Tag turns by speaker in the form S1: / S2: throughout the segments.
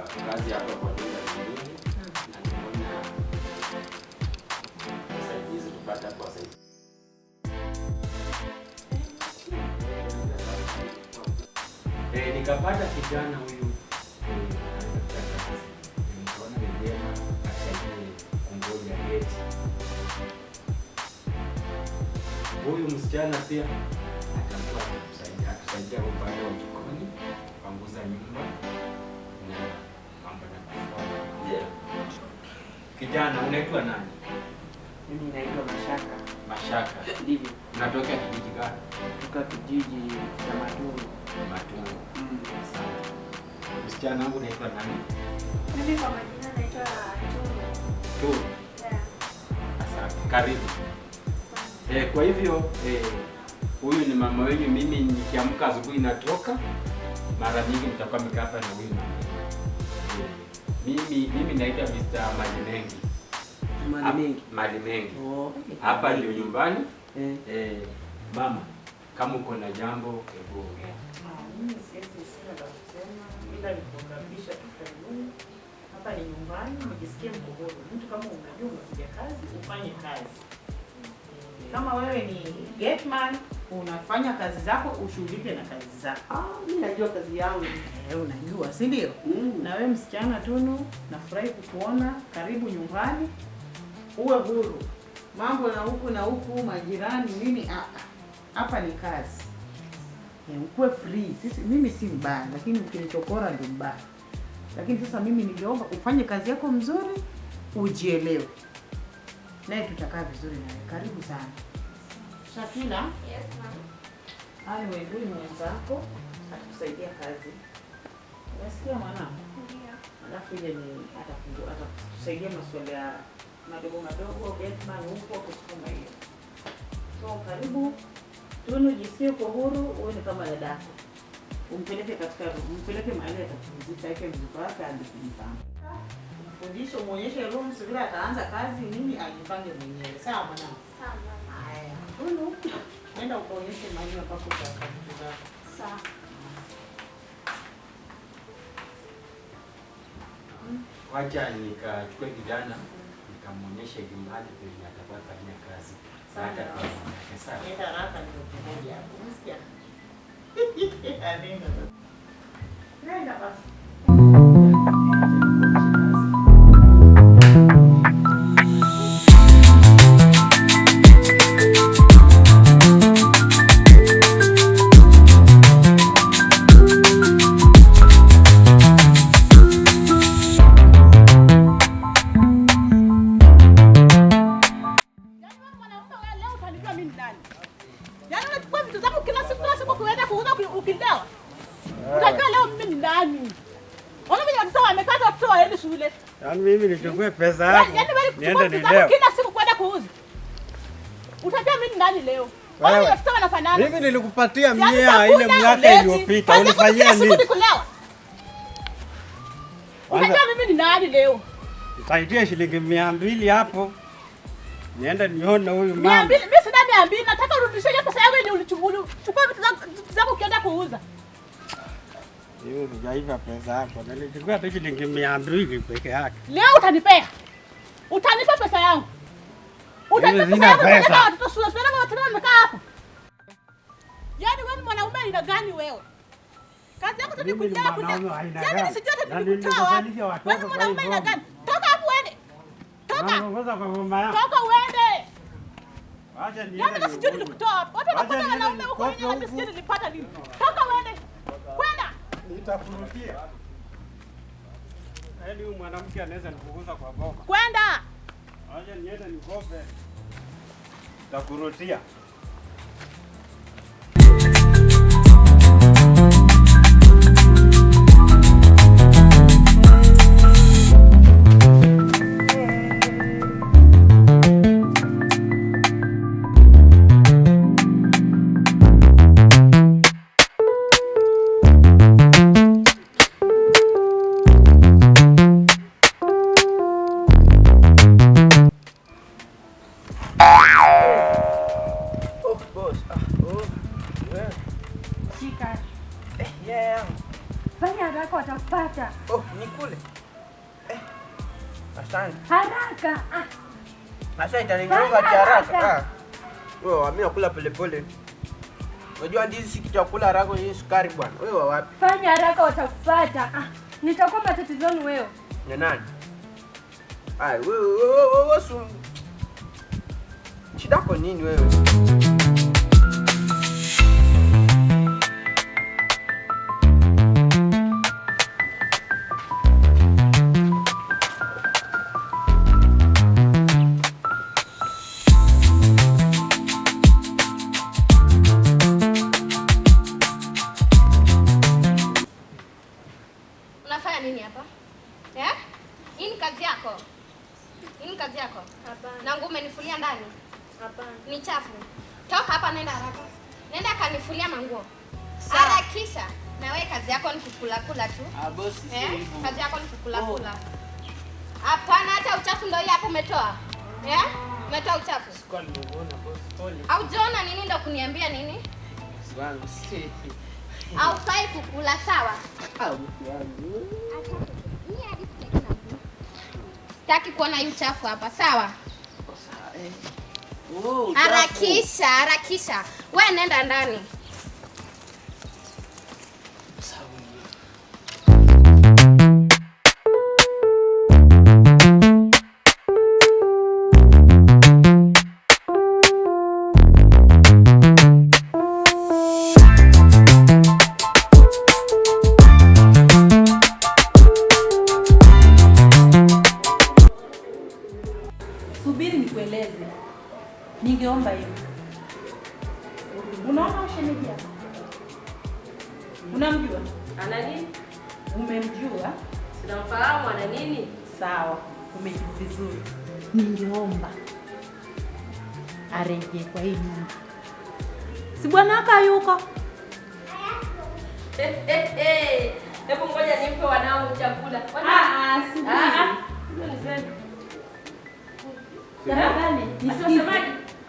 S1: kazi hapa kwa muda mwingi na nimeona usaidizi tupata kwa sasa. Nikapata kijana huyu nikaona ni vyema asaidie kungoja geti. Huyu msichana pia atakuwa atusaidia upande wa jikoni, kupanguza nyumba na mambo na kufua. Yeah. Kijana, unaitwa nani?
S2: Mimi naitwa Mashaka.
S1: Mashaka.
S2: Ndivyo.
S1: Unatokea kijiji gani?
S2: Kutoka kijiji cha Matungu.
S1: Matungu. Sawa. Msichana wangu unaitwa nani?
S3: Mimi kwa majina naitwa Tunu.
S1: Tunu.
S3: Yeah.
S1: Asante. Karibu. Kwa hivyo huyu ni mama wenu. Mimi nikiamka asubuhi natoka, mara nyingi mtakuwa mkaa hapa na huyu mama. Mimi naitwa Mr. Malimengi. Malimengi.
S2: Oh.
S1: Hapa ndio nyumbani. Mama, kama uko na jambo hebu ongea.
S4: Mimi sina la kusema, ila nikukaribisha tu karibuni. Hapa ni nyumbani, mjisikie mko huru. Mtu kama unajua unapiga kazi, ufanye kazi. Kama wewe ni gateman, unafanya kazi zako, ushughulike na kazi zako.
S2: Mimi najua kazi yangu.
S4: Unajua, si ndio? Na wewe msichana Tunu, nafurahi kukuona. Karibu nyumbani. Uwe huru. Mambo na huku majirani nini hapa ni kazi. Ukuwe free. Mimi si mbaya, lakini ukinichokora ndio mbaya. Lakini sasa mimi ningeomba ufanye kazi yako mzuri, ujielewe. Naye tutakaa vizuri nawe. Karibu sana. Shakila?
S3: Yes, ma'am.
S4: Hali wewe mwenzako atakusaidia kazi. Unasikia mwanangu?
S3: Ndio.
S4: Alafu ile ni atakusaidia masuala ya madogo gateman huko kusukuma hiyo. So karibu Tunu, jisikie kwa huru, uwe ni kama dadako. Umpeleke mahali atapumzika, yake mzigo wake andikimpanga. Mfundishe, muonyeshe rooms vile ataanza kazi nini ajipange mwenyewe. Sawa mwanangu?
S3: Sawa, mama.
S4: Haya. Tunu, nenda ukaonyeshe mahali ambapo utaweka vitu zako.
S3: Sawa.
S1: Wacha nikachukue kijana nikamuonyeshe mahali penye atakuwa fanya kazi. Baada ya sawa.
S4: Nenda haraka ndio kumoja hapo. Unasikia? Nenda basi.
S5: Yaani mimi nichukue pesa yako. Niende ni leo.
S4: Kila siku kwenda kuuza. Utajua mimi nani leo? Wao watoto wanafanana.
S5: Mimi nilikupatia 100 ile miaka iliyopita. Ulifanyia nini?
S4: Utajua mimi ni nani leo?
S5: Nisaidie shilingi 200 hapo. Niende nione huyu mama.
S4: 200? Mimi sina 200. Nataka urudishe pesa yangu ile ulichukua vitu zako ukienda kuuza.
S5: Hiyo hujaiva pesa yako. Nilichukua tu shilingi 200 peke yake.
S4: Leo utanipea. Utanipa pesa yangu. Utanipa pesa yangu kwa watoto shule. Sasa watoto wamekaa hapo. Yaani wewe mwanaume aina gani wewe? Kazi yako ni kuja hapo. Yaani nisijue hata nikutoa wapi. Wewe mwanaume aina gani? Toka hapo uende. Toka.
S5: Naongoza kwa mama yako.
S4: Toka uende.
S5: Acha niende.
S4: Yaani nisijue nikutoa wapi. Watu wanakuta wanaume huko wenyewe msikie nilipata nini. Toka uende. Kwenda.
S5: Nitakurudia. Yaani huyu mwanamke anaweza nikuguza kwa boka.
S4: Kwenda.
S5: Acha niende nikope. Nitakurudia.
S3: watakupata.
S2: Oh, ni kule. Asante.
S3: Haraka.
S2: Sasa itaningoza haraka. Wewe mimi nakula polepole. Unajua ndizi si kitu cha kula haraka yenye sukari bwana. Wewe wapi?
S3: Fanya haraka watakupata. Nitakuwa matatizoni wewe.
S2: Na nani? Wewe shida yako nini wewe?
S6: Unafanya nini hapa? Hii ni kazi yako? Hii ni kazi yako?
S3: Hapana.
S6: Na nguo umenifulia ndani?
S3: Hapana.
S6: Ni chafu. Toka hapa, nenda haraka. Nenda kanifulia manguo. Harakisha. Na wewe kazi yako ni kukula kula tu.
S2: Bosi,
S6: Kazi yako ni kukula kula. Hapana, hata uchafu ndio hapo umetoa. Umetoa uchafu.
S2: Sikuwa nimeona bosi. Pole.
S6: Au jona nini ndio kuniambia nini?
S2: Wangu si.
S6: Haufai kukula, sawa? Sitaki kuona hii uchafu hapa, sawa? Harakisha, harakisha. Wewe nenda ndani.
S4: Subiri nikueleze. Ningeomba hivi. Unaona shemeji hapa? Unamjua?
S7: Ana nini?
S4: Umemjua?
S7: Sinamfahamu ana nini?
S4: Sawa, umejibu vizuri. Ningeomba arejee kwa hii nyumba. Si bwana wako yuko?
S7: Hebu ngoja nimpe wanao chakula.
S4: Tafadhali nisikize.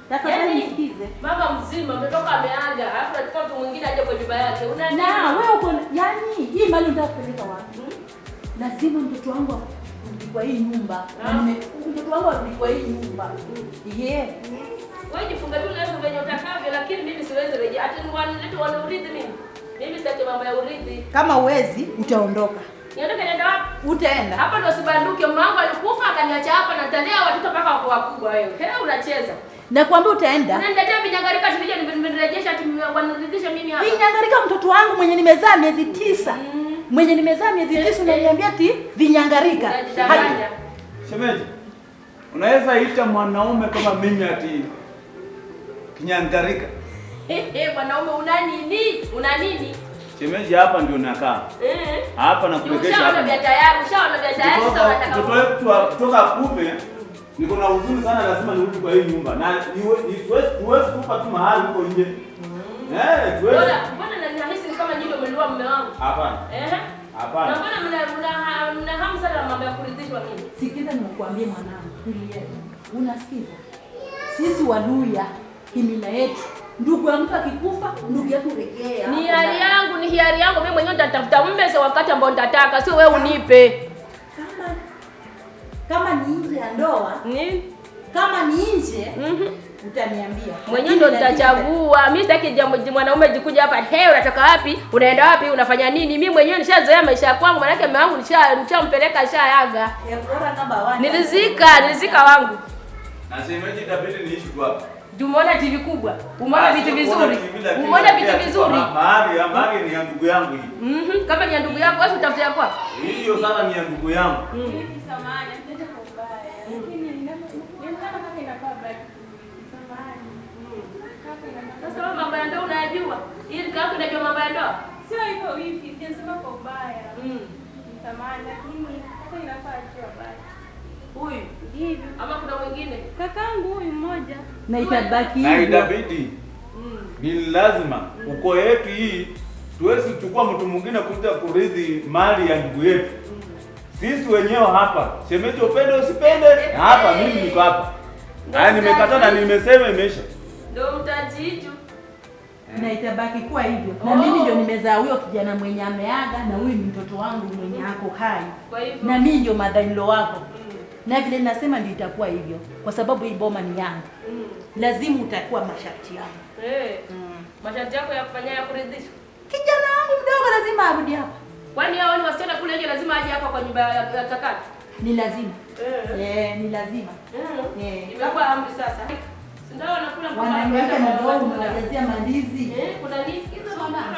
S4: Tafadhali nisikize.
S7: Mama mzima umetoka ameaga, alafu nataka mtu mwingine aje kwa nyumba yake. Una nini?
S4: Na wewe uko yani hii mali unataka kupeleka wapi? Lazima mtoto wangu arudi kwa hii nyumba. Mtoto wangu arudi kwa hii nyumba.
S7: Wewe jifunga tu leo venye utakavyo, lakini mimi siwezi rejea. Hata wanilete wanaurithi mimi. Mimi sitaki mambo ya urithi.
S4: Kama uwezi utaondoka.
S7: Niondoke nenda wapi?
S4: Utaenda.
S7: Hapa ndo sibanduke. Mama wangu alikufa akaniacha hapa na nitalea watoto mpaka wako wakubwa wewe. Unacheza.
S4: Nakwambia utaenda.
S7: Unaniletea vinyangarika vile nimerejesha ati waniridhisha mimi hapa.
S4: Vinyangarika mtoto wangu mwenye nimezaa miezi 9. Mwenye nimezaa miezi 9 unaniambia ati vinyangarika.
S8: Shemeji, unaweza ita mwanaume kama mimi ati kinyangarika?
S7: Mwanaume una nini? Una nini?
S8: Shemeji, hapa ndio nakaa. Hapa na kuregesha hapa.
S7: Ushaona vya tayari, ushaona vya tayari sasa unataka.
S8: Mtoto wetu kutoka kupe, niko na huzuni sana, lazima nirudi kwa hii nyumba. Na niwezi kupa tu mahali huko nje. Tuwezi.
S7: Mbona nahisi ni kama nyinyi mmeliwa mume wangu?
S8: Hapana. Hapana.
S7: Na mbona mna hamu sana mambo ya kuridhishwa mimi?
S4: Sikiza nimekuambia mwanangu, tulie. Unasikiza? Sisi Waluya kimila yetu, ndugu ya mtu akikufa, ndugu yetu rejea.
S7: Ni hiari yangu mimi mwenyewe nitatafuta mume sio wakati ambao nitataka, sio wewe unipe.
S4: Kama ni nje ya ndoa, kama ni nje, utaniambia.
S7: Mwenyewe ndo nitachagua. Mimi sitaki jambo mwanaume jikuja hapa, unatoka wapi? Unaenda wapi? Unafanya nini? Mimi mwenyewe nishazoea maisha ya kwangu, maana yake mume wangu nishampeleka shayaga. Nilizika wangu.
S8: Na shemeji itabidi niishi tu hapa.
S7: Umeona TV kubwa? Umeona vitu vizuri? Umeona vitu vizuri?
S8: Mahali ni ya ndugu yangu hii.
S7: Kama ni ya ndugu yako, wewe utafutia kwako.
S8: Hiyo sasa ni ya ndugu yangu.
S3: Samahani, ndio kwa ubaya. Lakini ninaona kama inakaa bad. Samahani.
S7: Sasa mambo ya ndoa unayajua? Ili kama unajua mambo ya ndoa?
S3: Sio hivyo hivi, sijasema kwa ubaya. Samahani, lakini hata inafaa ajue bad.
S7: Huyu
S3: Hivi.
S7: ama kuna mwingine?
S3: Kakangu huyu mmoja.
S4: Na itabaki
S8: Na itabidi. Ni lazima uko yetu hii tuwezi kuchukua mtu mwingine kuja kurithi mali ya ndugu yetu. Sisi wenyewe hapa. Shemeji upende usipende, hapa mimi niko hapa. Nimekataa na nimesema imeisha.
S7: Ndio mtajitu.
S4: na itabaki kuwa hivyo. Na mimi ndio nimezaa huyo kijana mwenye ameaga, na huyu ni mtoto wangu mwenye ako hai. Na mimi ndio mother-in-law wako. Na vile ninasema ndio itakuwa hivyo, kwa sababu hii boma ni yangu. Lazima utakuwa masharti yangu.
S7: Masharti yako ya kufanya ya kuridhisha.
S4: Kijana wangu mdogo lazima arudi hapa.
S7: Kwani hao ni wasichana kule nje lazima aje hapa kwa nyumba ya Takati?
S4: Ni lazima. Ni lazima.
S7: Imekuwa amri sasa. Ndio wanakula
S4: kwa wanaweka na dogo unawajazia mandizi.
S7: Kuna ndizi hizo mama.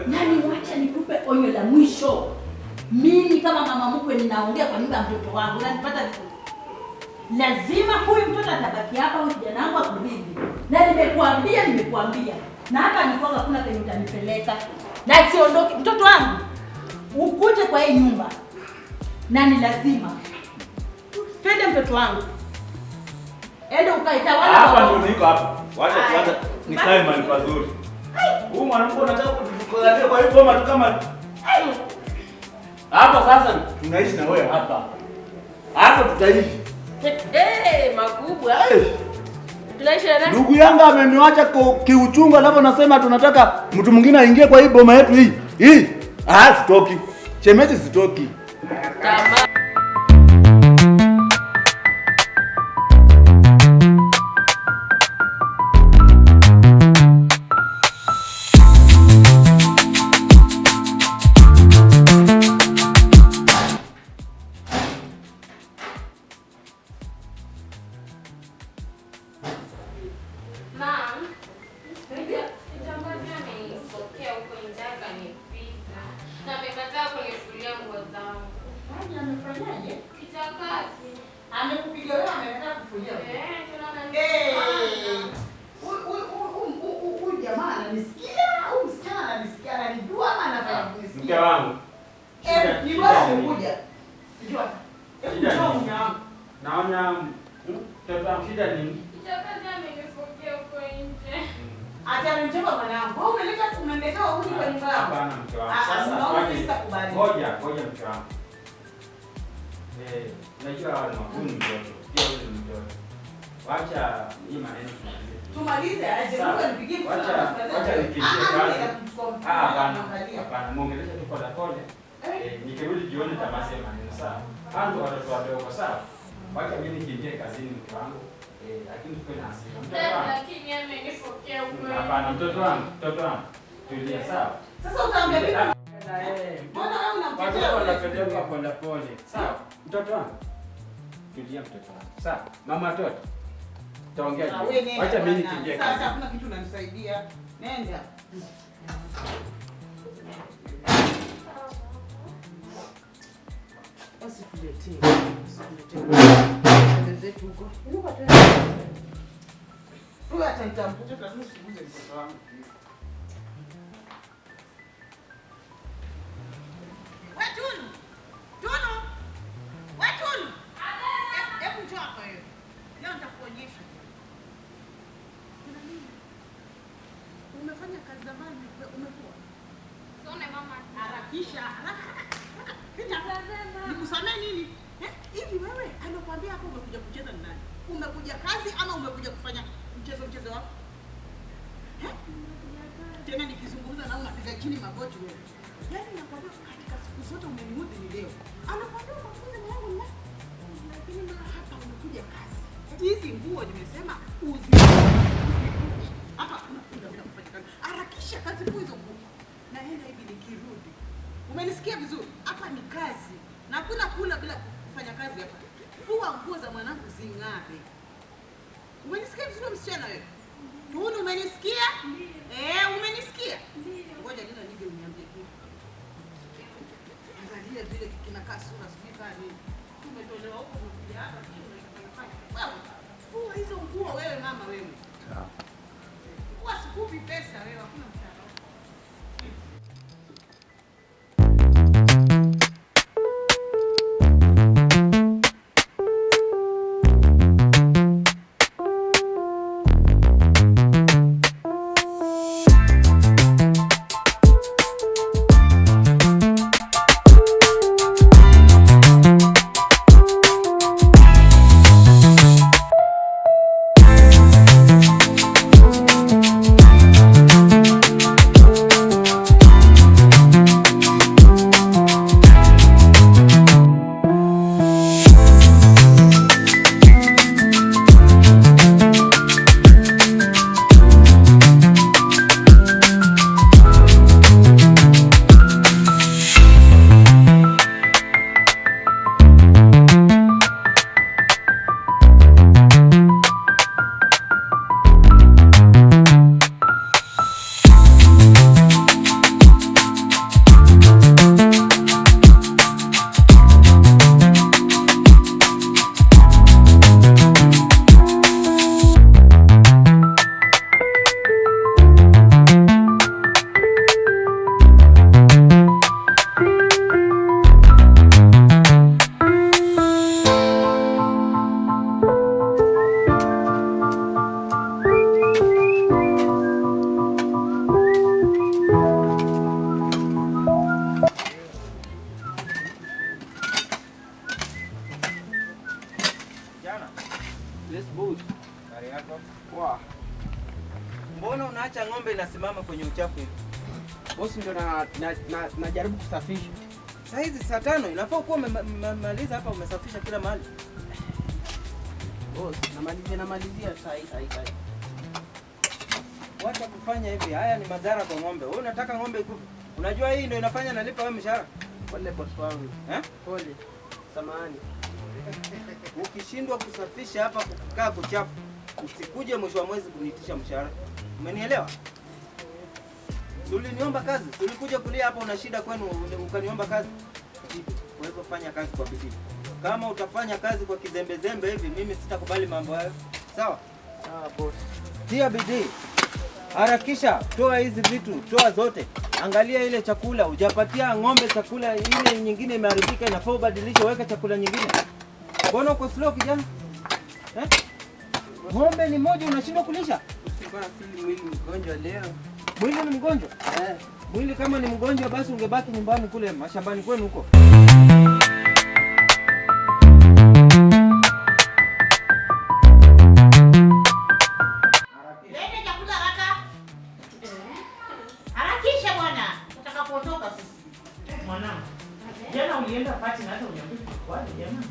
S4: Nani mwacha nikupe onyo la mwisho. Mimi kama mama mkwe ninaongea kwa nyumba ya mtoto wangu. Unanipata vizuri? Lazima huyu mtoto atabaki hapa, huyu kijana wangu akurudi. Na nimekuambia. Na hapa niko hakuna penye utanipeleka. Na siondoki mtoto wangu. Ukuje kwa hii nyumba. Na ni lazima. Twende mtoto wangu. Ende ukaitawala
S8: hapa ndio niko hapa. Wacha nikae mahali pazuri. Huyu mwanamke unataka kutukuzalia kwa hiyo boma tu kama hapa sasa tunaishi na wewe hapa. Hapa tutaishi.
S7: Makubwa. Tunaishi na nani?
S8: Ndugu yangu ameniacha kiuchungu alafu anasema tunataka mtu mwingine aingie kwa hii boma yetu hii. Sitoki. Shemeji sitoki.
S7: Tamam.
S4: Amekupiga wewe, ametaka kufulia wewe. Huyu jamaa ananisikia au msichana ananisikia, ananijua ama anafanya kunisikia?
S1: Mke wangu.
S4: Ni bora umekuja. Njoo. Njoo.
S1: Naona mtoto wangu shida nini?
S3: Kijakazi amenifokea huko nje.
S4: Acha nimchapa mwanangu. Wewe umeletea huyu kwa nyumba yako.
S1: Hapana mke wangu. Sasa ngoja mke wangu. Unajua huyu ni mtoto. Pia huyu ni mtoto. Wacha hii maneno
S4: tumalize aje. Wewe nipigie mfano.
S1: Wacha nikimbie kazi. Hapana. Muongeleshe tu pole pole. Nikirudi jioni nitamalizia maneno sawa. Hao watoto wadogo sawa. Wacha mimi nikimbie kazini mke wangu. Lakini tuko na hasira.
S3: Lakini amenifokea huko.
S1: Hapana mtoto wangu. Tulia sawa.
S4: Sasa utaambia vipi?
S1: Mbona wewe unamtetea unapeleka pole pole? Sawa. Mtoto wangu. Tulia mtoto wangu. Sawa. Mama mtoto. Taongea. Acha mimi nikimbie kazi.
S4: Sasa hakuna kitu unanisaidia. Nenda. Usikuletee. Ndio zetu huko. Huyu atanitambuja kwa sababu sikuze mtoto wangu. Umefanya kazi zamani, umekuwa.
S6: Sone mama.
S4: Harakisha. Nikusamee nini? Hivi wewe anakuambia hapo umekuja kucheza ni nani? Umekuja kazi ama umekuja kufanya mchezo wako? Tena nikizungumza na unapiga chini magoti wewe. Yaani nakwambia katika siku zote umeniudhi ni leo. Anakwambia unafunza mwanangu na lakini mara hapa umekuja kazi. Hizi nguo nimesema uzi. Hapa kuna bila kufanya kazi. Harakisha kazi hizo nguo. Naenda hivi nikirudi. Umenisikia vizuri? Hapa ni kazi. Na hakuna kula bila kufanya kazi hapa. Fua nguo za mwanangu zing'are. Umenisikia vizuri msichana wewe? Tunu umenisikia? Umenisikia? Ngoja nina nije uniambie kitu. Angalia vile kinakaa sura sijui nini. Tumetolewa huko kuja hapa kisha unafanya. Fua hizo nguo wewe mama wewe. Sawa. Fua sikupi pesa wewe hakuna msaada.
S2: Let's boot. Gari yako. Wow. Mbona unaacha ng'ombe inasimama kwenye uchafu hivi? Bosi ndio najaribu kusafisha. Saa hizi saa 5 inafaa kuwa umemaliza hapa umesafisha kila mahali. Bosi, namalizia saa hii. Wacha kufanya hivi. Haya ni madhara kwa ng'ombe. Wewe unataka ng'ombe ikufe. Unajua hii ndio inafanya nalipa wewe mshahara. Pole bosi wangu. Pole. Samahani. Ukishindwa kusafisha hapa kukaa kuchafu, usikuje mwisho wa mwezi kuniitisha mshahara. Umenielewa? Uliniomba kazi, ulikuja kulia hapa una shida kwenu ukaniomba kazi. Kwa hivyo fanya kazi kwa bidii. Kama utafanya kazi kwa kizembezembe hivi mimi sitakubali mambo hayo. Sawa? Sawa boss. Tia bidii. Harakisha, toa hizi vitu, toa zote. Angalia ile chakula, hujapatia ng'ombe chakula, ile nyingine imeharibika, inafaa ubadilishe weka chakula nyingine. Mbona uko slow kijana? Ng'ombe ni moja unashindwa kulisha? Usipana fili mwili mgonjwa leo. Mwili ni mgonjwa? Mwili kama ni mgonjwa basi ungebaki nyumbani kule mashambani kwenu huko.
S4: Lete chakula haraka. Harakisha bwana. Nataka kuondoka sisi. Mwanangu. Jana ulienda party na hata uniambia kwaje jamaa?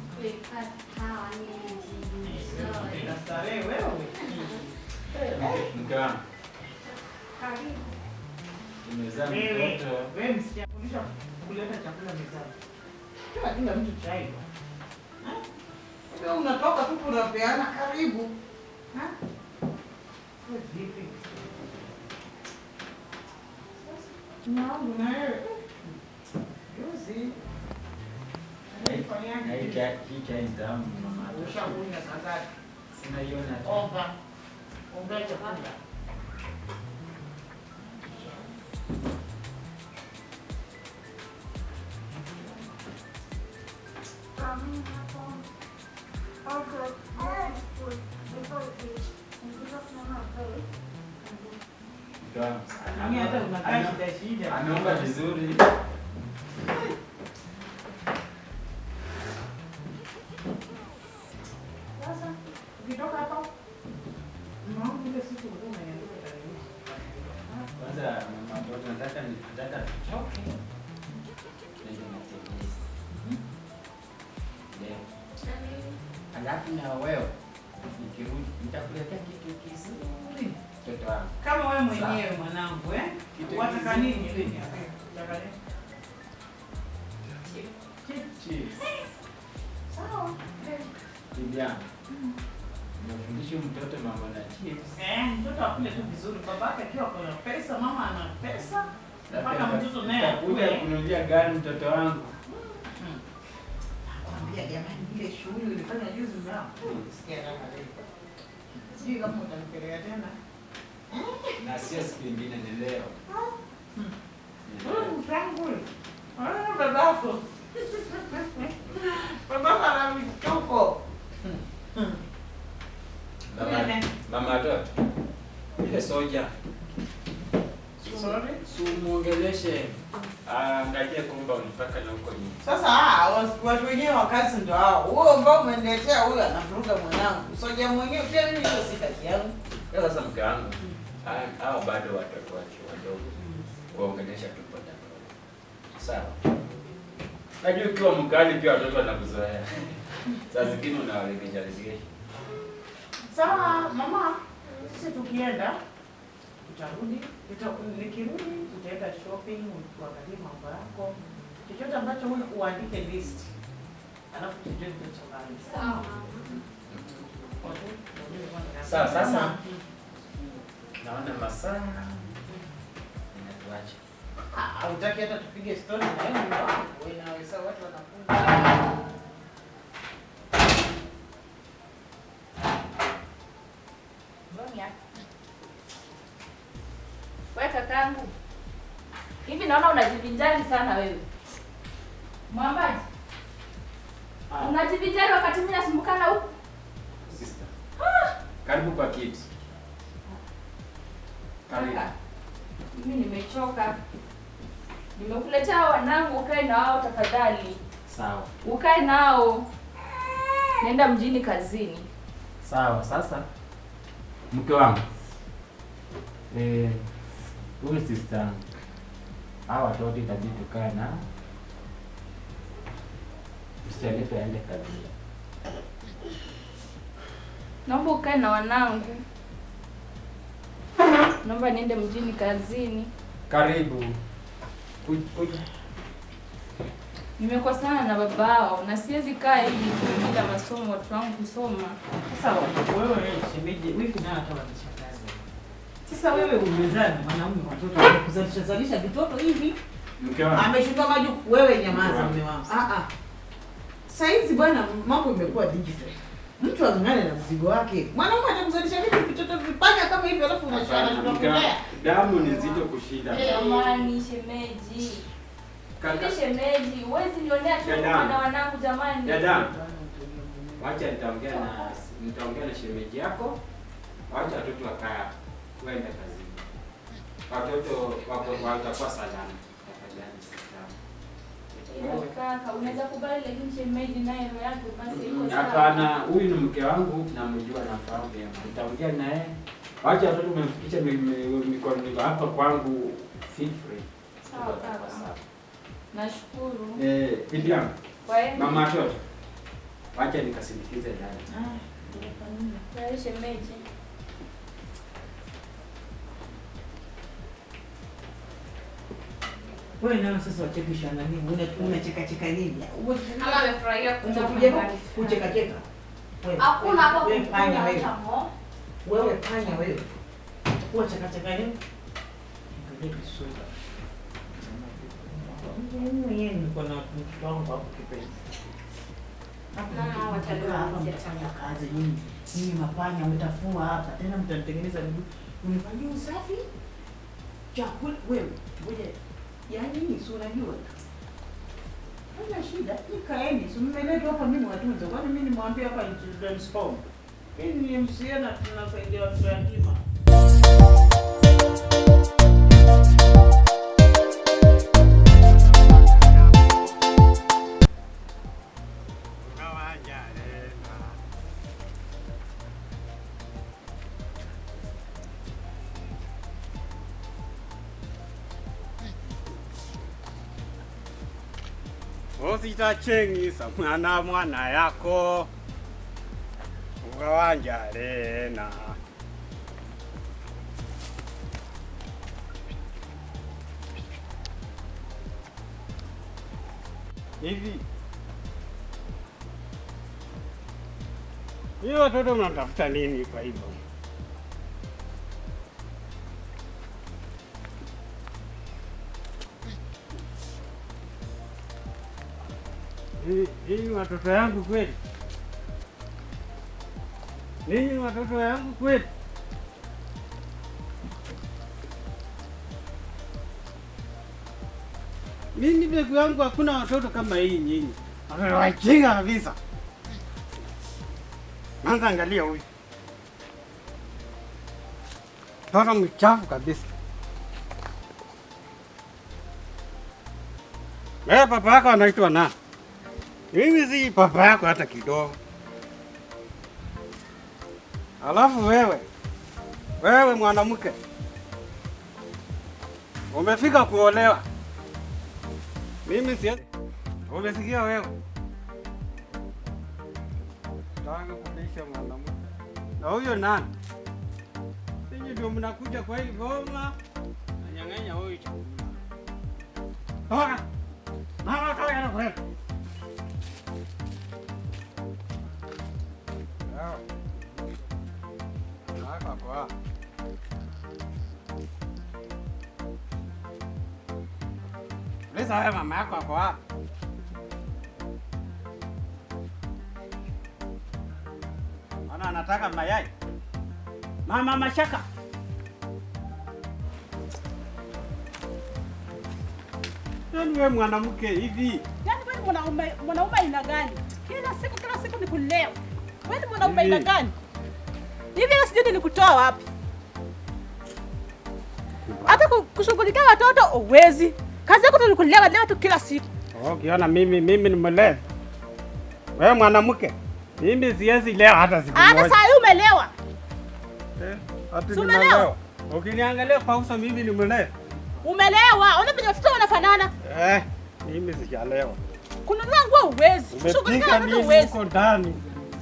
S4: Starehe wewe.
S1: Mke wangu.
S3: Karibu.
S1: Nimezaa mtoto.
S4: Wewe msijafundisha kuleta chakula mezani. Kila mtu chai. Wewe unatoka tu kunapeana karibu. Wewe vipi? Na wewe. Yuzi.
S1: Hii chai ni tamu mama.
S4: Ushakunywa sasa.
S1: Sinaiona tu.
S4: Ongea chakula.
S1: Anaomba vizuri.
S4: Sasa ukitoka hapa mwanangu ile siku ulikuwa unaniambia utaniruhusu.
S1: Kwanza mama mtoto nataka tuchoke. Ndio nataka. Leo. Alafu na wewe nikirudi nitakuletea kitu kizuri. Mtoto wangu.
S4: Kama wewe mwenyewe mwanangu wataka nini ile ni hapo? Nataka nini?
S1: Chips.
S4: Sawa.
S1: Bibiana. Nafundisha mtoto mambo na chips.
S4: Mtoto akule tu vizuri. Babake akiwa kuna pesa, mama ana pesa. Mpaka mtoto naye
S1: akule kununulia gari mtoto wangu.
S4: Nakwambia jamani ile shughuli ulifanya juzi mnao. Sikia raha leo. Sijui kama utanipeleka tena.
S1: Na sio siku nyingine ni leo.
S4: Mtangu. Babako. Babako ana mtoko.
S1: Mama watoto. Ile soja.
S4: Sorry?
S1: Sumuongeleshe. Angalie kumba unipaka na huko nyuma.
S4: Sasa watu wenyewe wa kazi ndio hao. Huyo ambao umeniletea huyo anavuruga mwanangu. Soja mwenyewe pia mimi hiyo si kazi yangu.
S1: Sasa mke wangu. Hao bado watoto wake wadogo. Kuongelesha tu pole pole. Sawa. Najua ukiwa mkali pia watoto wanakuzoea. Sasa zingine unawaregesha.
S4: Sawa mama, sisi tukienda tutarudi, nikirudi tutaenda shopping, tuangalie mambo yako. Chochote ambacho uandike list. Alafu tujue tutachanganya.
S6: Sawa.
S1: Sawa sasa. Naona masaa inatuacha.
S4: Hutaki hata tupige story na wewe ndio wewe na wewe sawa watu wanakuja.
S7: Wewe kakangu. Hivi naona unajivinjari sana wewe. Mwambaji. Unajivinjari wakati mimi nasumbukana huko.
S1: Sister. Karibu kwa kiti. Karibu.
S7: Mimi nimechoka. Nimekuletea wanangu ukae na wao tafadhali.
S1: Sawa.
S7: Ukae nao. Nenda mjini kazini.
S1: Sawa, sasa mke wangu, huyu sister yangu, hawa watoto itabidi tukae na msichana aende kazi.
S3: Naomba ukae na wanangu. Naomba niende mjini kazini.
S1: Karibu. Kuja.
S3: Nimekosana na babao na siwezi kaa hivi tu bila masomo watu wangu kusoma.
S4: Sasa wewe shemeji, wifi naye atawanisha kazi. Sasa wewe umezaa na mwanaume watoto kuzalisha vitoto hivi.
S1: Mke wangu.
S4: Ameshindwa majukumu. Wewe nyamaza mume wangu. Sasa hizi bwana mambo imekuwa digital. Mtu ang'ang'ane na mzigo wake. Mwanaume atamzalisha vipi vitoto vipanya kama hivi alafu unashana tunakulea.
S1: Damu ni nzito kushinda.
S3: Jamani shemeji. Kaka shemeji, huwezi nionea tu na wanangu jamani.
S1: Dada. Wacha nitaongea na shemeji yako. Wacha watoto wakaa waende kazini. Watoto watakuwa salama. Tafadhali sasa.
S3: Kaka, unaweza kubali lakini shemeji naye roho yake basi iko sawa.
S1: Hapana, huyu ni mke wangu na mjua nafahamu vyema. Nitaongea naye. Wacha watoto umemfikisha mikono hapa kwangu, feel free.
S3: Sawa kaka. Nashukuru.
S1: Bibi yangu.
S3: Kwaeni.
S1: Mama watoto. Wacha nikasindikize ndani.
S3: Kwa shemeji.
S4: Wewe nani sasa wachekesha na nini? Unacheka nini?
S6: Kama amefurahia
S4: kucheka cheka.
S6: Hakuna hapo
S4: panya wewe. Wewe panya wewe. Wewe cheka nini? Ndio kisura. Mimi niko na mtoto wangu hapo kipenzi.
S6: Mama
S4: watafanya kazi nyingi. Mimi mapanya mtafua hapa. Tena mtanitengeneza mnifanyie usafi. Chakula wewe. Ngoja. Yaani ni si unajua. Hana shida. Ikaeni. Si mmeletwa hapa mimi watunze. Kwani mimi nimwambia hapa children's home. Mimi ni MCA na tunasaidia watoto yatima.
S5: Ositachengisa mwana yako ukawanjalena hivi. Hiyo watoto mnatafuta nini kwa hivyo? Hii watoto yangu kweli? Ninyi watoto yangu kweli? Mimi beku yangu hakuna watoto kama hii nyinyi. Watoto wajinga kabisa. Manza angalia huyu. Mtoto mchafu kabisa. Wewe papa yako anaitwa nani? Mimi si papa yako hata kidogo. Alafu wewe mwanamke, umefika kuolewa. Mimi si umesikia wewe? Nataka kulisha mwanamke. Na huyo nani? Ninyi ndio mnakuja kwa hii goma na nyang'anya huyu chakula. Toka. Mama toka na kwenda. Kwa Lisa wewe mama yako hapo wapi? Ana anataka mayai. Mama Mashaka. Yaani wewe mwanamke hivi.
S9: Yaani wewe mwanaume aina gani? Kila siku ni kuleo. Wewe ni mwanaume aina gani? Hivi sijui nikutoa wapi? Hata kushughulikia watoto uwezi. Kazi yako ni kulea tu kila siku.
S5: Ukiona mimi ni mlevi. Wewe mwanamke, mimi siwezi leo hata siku moja.
S9: Hata saa hii umelewa?
S5: Ati
S9: Umelewa?
S5: nimelewa. Ukiniangalia kwa uso mimi ni mlevi.
S9: Umelewa? Ona penye watoto wanafanana.
S5: Mimi sijalewa.
S9: Kununua nguo uwezi.
S5: Umepika nini huko ndani?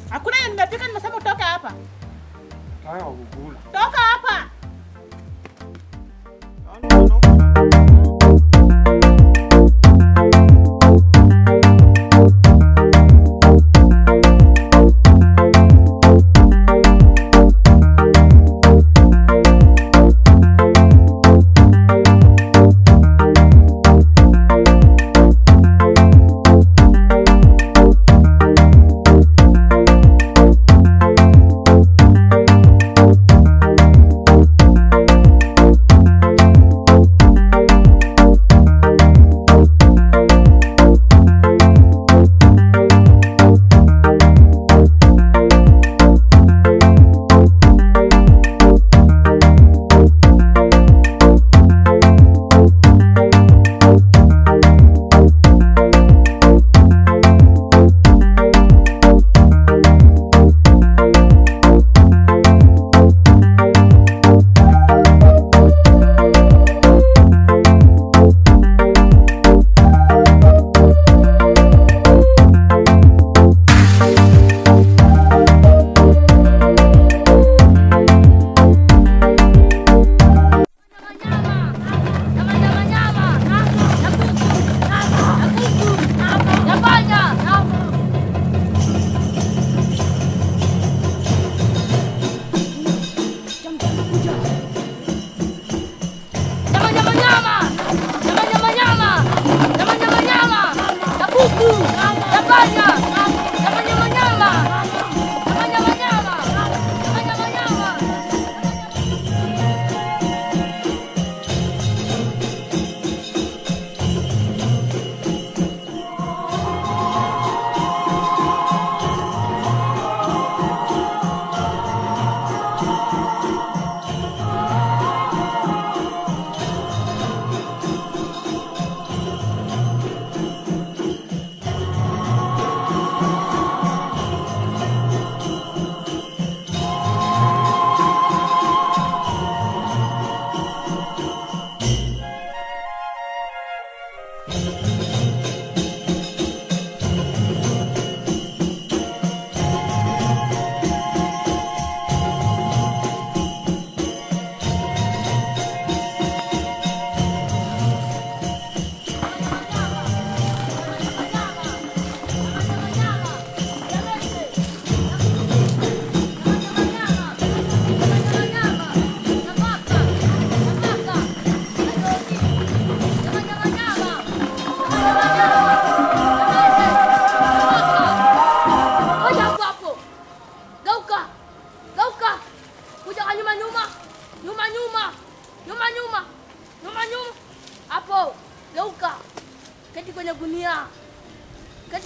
S9: Hakuna yenye nimepika, nimesema utoke hapa.
S5: Haya ukula.
S9: Toka hapa.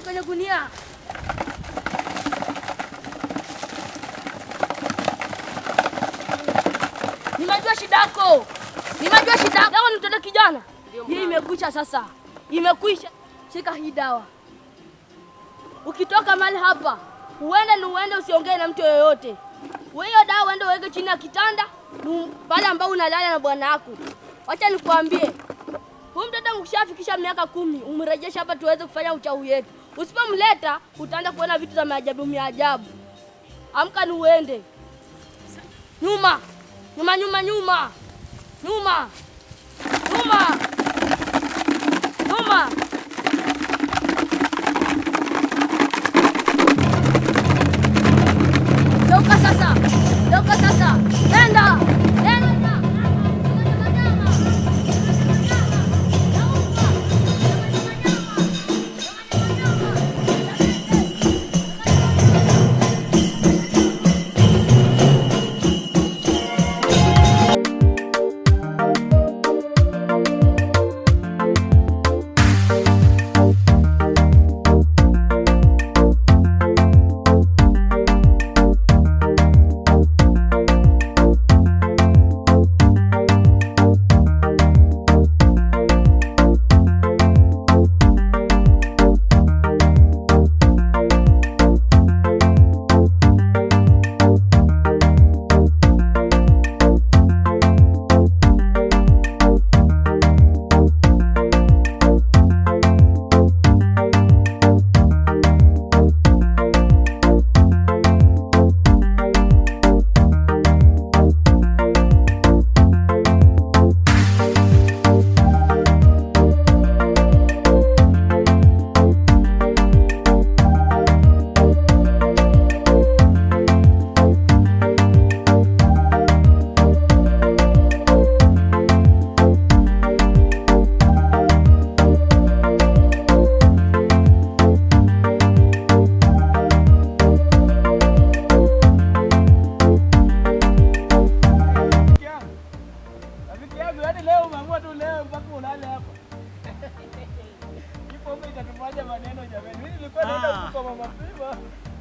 S7: kwenye gunia. Nimejua shida yako. Nimejua shida yako ni mtoto kijana. Hii imekwisha sasa. Imekwisha. Shika hii dawa. Ukitoka mahali hapa, uende usiongee na mtu yoyote. Wewe dawa uende uweke chini ya kitanda, pale ambao unalala na bwana wako. Acha nikwambie. Huyu mtoto ukishafikisha miaka 10, umrejesha hapa tuweze kufanya uchawi wetu. Usipomleta, utaanza kuona vitu za maajabu. Amka ni uende. Nyuma. Nyuma. Nyuma. Nyuma. Toka sasa. Nenda.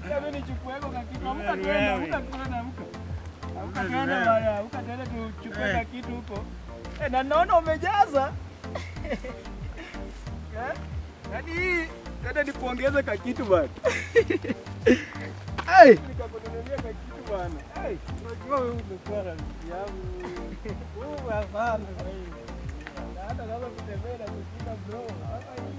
S5: Mimi nichukue kwa kitu. Amka tuende, amka tuende. Amka tuende bwana, amka tuende tuchukue kitu huko. Na naona umejaza. Yaani tena nikuongeze ka kitu bwana. Nikakununulia ka kitu bwana. Unajua wewe umekuwa rafiki yangu. Wewe hapana kwa hiyo. Hata kama kutembea na kushika bro. Hata hii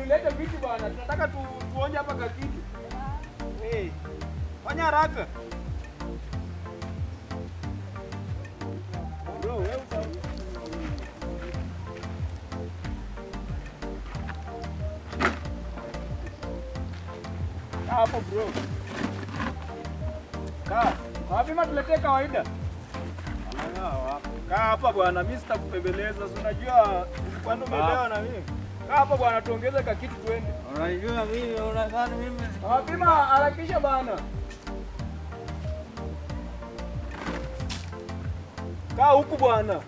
S5: leta vitu bwana. Tunataka tuonje hapa kwa kitu. Fanya haraka. Bro, wewe hapo bro. Wapi tuletee kawaida? Kaa hapa bwana, mimi sitakupembeleza. Unajua kwani umelewa na mimi. Kaa hapa bwana, tuongeze ka kitu twende. Unajua mimi unadhani mimi. Wapima harakisha bwana. Kaa huku bwana.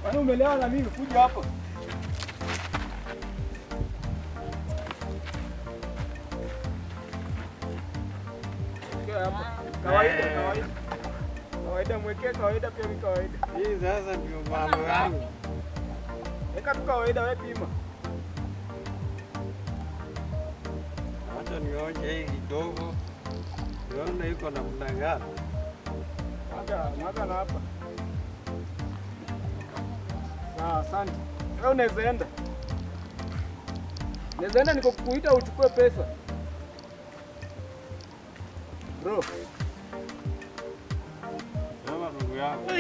S5: Kwani umelewa na mimi, kuja hapa. Kawaida, kawaida. Kawaida mwekee kawaida pia ni kawaida. Hii sasa ndio mambo yangu. Weka tu kawaida wewe pima. Acha nionje hii kidogo. Nione iko na namna gani. Mwaga na hapa. Sawa, asante. Wewe unaweza enda. Unaweza enda niko kukuita uchukue pesa. Bro. Kama ndugu yangu.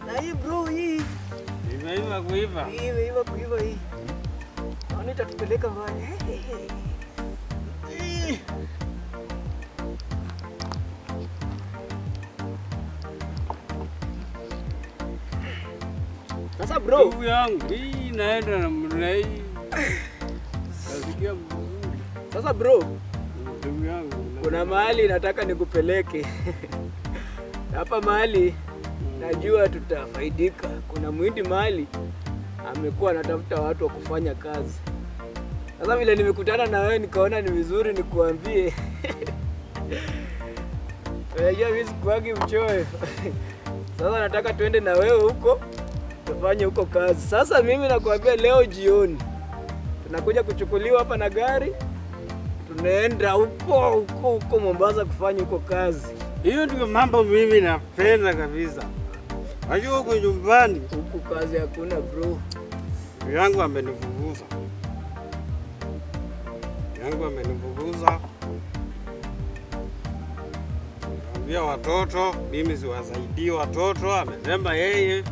S5: Na hii bro hii. Imeiva kuiva. Imeiva kuiva hii. Naona itatupeleka mbali. Sasa bro, ndugu yangu, hii naenda na mlai. Nasikia mzuri. Sasa bro, ndugu yangu, kuna mahali nataka nikupeleke. Hapa mahali najua tutafaidika. Kuna mwindi mahali amekuwa anatafuta watu wa kufanya kazi. Sasa vile nimekutana na wewe nikaona ni vizuri nikuambie. Unajua mimi sikuagi mchoyo. Sasa nataka tuende na wewe huko tufanye huko kazi. Sasa mimi nakwambia leo jioni tunakuja kuchukuliwa hapa na gari. Tunaenda huko Mombasa kufanya huko kazi. Hiyo ndio mambo mimi napenda kabisa. Unajua huko nyumbani huko kazi hakuna bro. Yangu amenivuguza. Ambia watoto mimi siwasaidie watoto, amesema yeye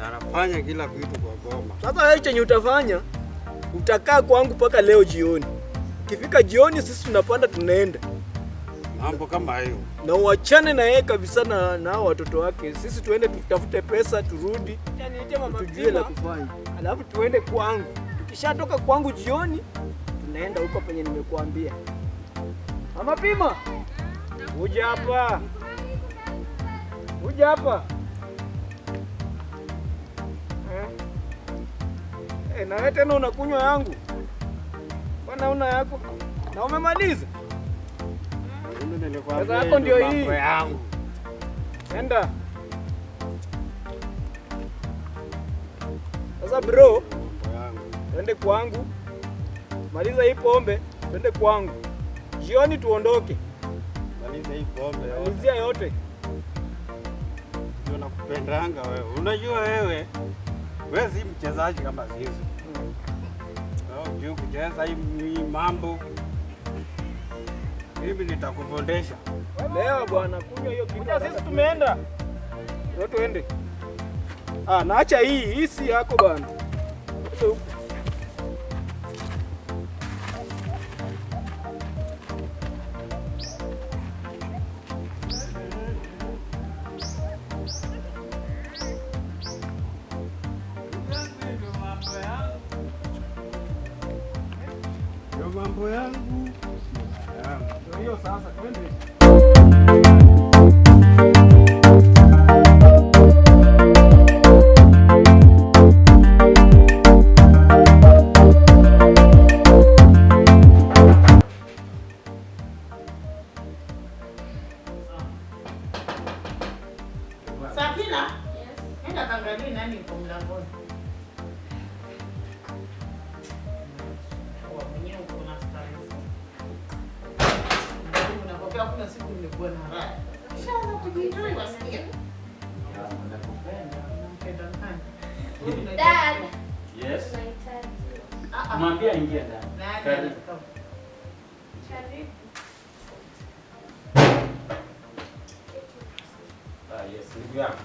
S5: anafanya kila kitu kwa goma. Sasa wewe chenye utafanya utakaa kwangu mpaka leo jioni. Ukifika jioni sisi tunapanda tunaenda. Mambo kama hiyo. Na uachane na yeye kabisa na watoto wake. Sisi tuende tutafute pesa turudi. Yaani niite mama tujue la kufanya. Alafu tuende kwangu. Tukishatoka kwangu jioni tunaenda huko penye nimekuambia. Mama Pima. Uje hapa. Na wewe tena unakunywa yangu. Bwana una yako. Na umemaliza? Sasa yako ndio hii. Enda. Sasa bro, twende kwangu. Maliza hii pombe, twende kwangu. Jioni tuondoke. Maliza hii pombe. Malizia yote. Ndio nakupendanga wewe. Unajua wewe si mchezaji kama sisi. Ndio kucheza hii mambo. Mimi nitakufundisha. Leo bwana, kunywa hiyo kitu. Sisi tumeenda. Ndio tuende. Naacha hii si yako bwana. mambo yangu. Ndio hiyo sasa twende.
S4: Sakina? Yes. Nenda kaangalie nani yuko mlangoni. Kwa mwenyewe uko na stress. Unapokea kuna siku nimekuwa na raha. Kishaanza kujienjoy wasikia. Nampenda nani?
S6: Dad.
S1: Yes. Mwambie ingia ndani.
S4: Karibu.
S6: Karibu.
S1: Yes, ndugu yangu.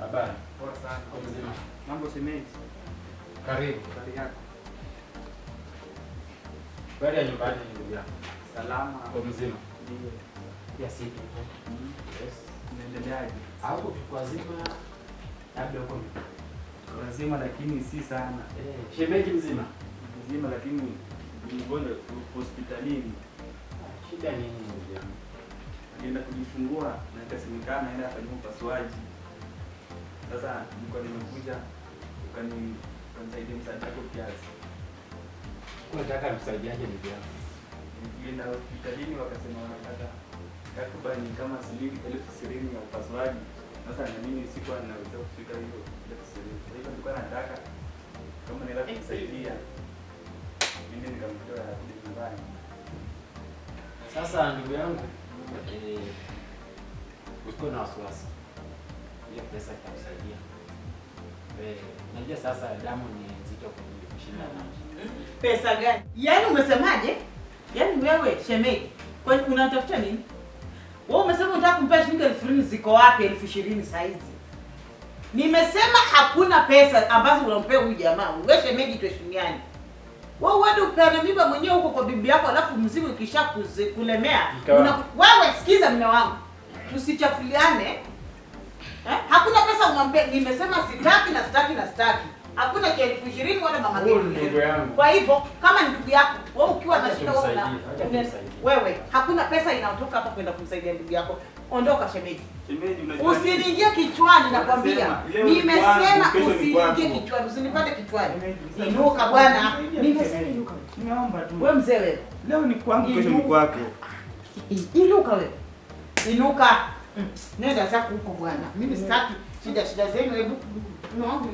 S1: Habari?
S5: Poa sana.
S1: Kwa mzima.
S5: Mambo semeni.
S1: Karibu.
S5: Habari yako?
S1: Habari ya nyumbani ndugu yangu.
S5: Salama.
S1: Kwa mzima.
S5: Ndio.
S1: Ya siku. Yes.
S5: Unaendeleaje?
S1: Au kwa zima labda uko
S5: Lazima lakini si sana.
S1: shemeji mzima.
S5: Mzima lakini mgonjwa hospitalini.
S1: Shida nini ndugu yangu?
S5: Alienda kujifungua na ikasemekana aenda afanywe upasuaji. Sasa nilikuwa nimekuja ukanisaidia msaada wako kiasi.
S1: Unataka msaidiaje ndugu yangu?
S5: Nilienda hospitalini wakasema wanataka takribani kama shilingi 20,000 ya upasuaji. Sasa na mimi sikuwa ninaweza kufika hiyo 20,000. Kwa hivyo nilikuwa nataka kama naweza kumsaidia mimi nikamtoa arudi nyumbani.
S1: Sasa ndugu yangu, usikuwe na wasiwasi. Hiyo pesa itakusaidia. Najua sasa damu ni nzito kushinda maji.
S4: Pesa gani? Yaani umesemaje? Yaani wewe shemeji, kwani unatafuta nini? Wewe umesema unataka kumpa shilingi 20,000 ziko wapi 20,000 saizi? Nimesema hakuna pesa ambazo unampea huyu jamaa. Wewe shemeji tuheshimiane. Wewe uende upeane mimba mwenyewe huko kwa bibi yako alafu mzigo ukisha kulemea. Wewe sikiza mume wangu. Tusichafuliane. Hakuna pesa unampea. Nimesema sitaki na sitaki na sitaki. Hakuna cha 20,000 wala mama yangu. Kwa hivyo kama ni ndugu yako, wewe ukiwa na shida wewe hakuna pesa inayotoka hapa kwenda kumsaidia ndugu yako. Ondoka shemeji.
S5: Shemeji unajua.
S4: Usiniingie kichwani nakwambia. Nimesema usiniingie kichwani, usinipate kichwani. Inuka bwana. Nimesema inuka.
S5: Nimeomba tu.
S4: Wewe mzee wewe.
S5: Leo ni kwangu kesho ni kwako.
S4: Inuka wewe. Inuka. Nenda sasa huko bwana. Mimi sitaki shida zenu, hebu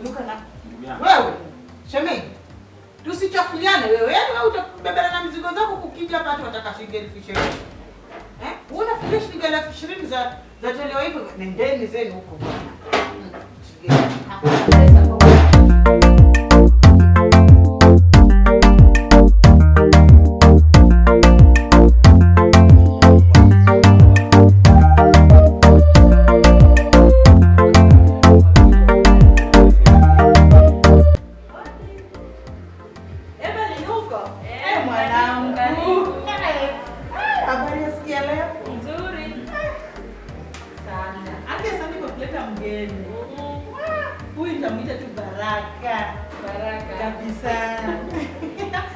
S4: inuka na wewe. Shemeji. Tusichafuliane wewe. Yaani wewe utabebana na mizigo zako kukija hapa watu wataka shilingi 20,000. Unafikiria shilingi 20,000 za tolewa hivyo? Nendeni zenu huko bwana. Hakuna pesa kwa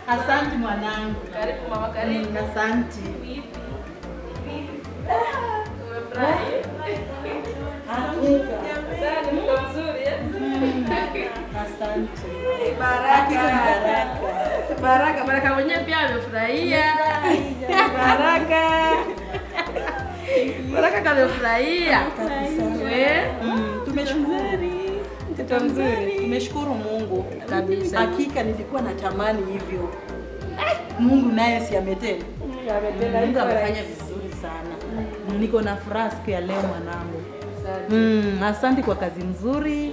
S4: Asante mwanangu.
S3: Karibu mama, karibu.
S4: Asante.
S3: Umefurahi? Asante, mko mzuri eh?
S4: Asante.
S3: Baraka mwenyewe pia amefurahia. Baraka kamefurahia.
S9: Tumeshukuru. Mtoto mzuri. Tumeshukuru Mungu.
S3: Kabisa.
S9: Hakika nilikuwa natamani hivyo. Mungu naye si ametenda. Mungu amefanya vizuri sana. Niko na furaha siku ya leo mwanangu. Asante kwa kazi nzuri.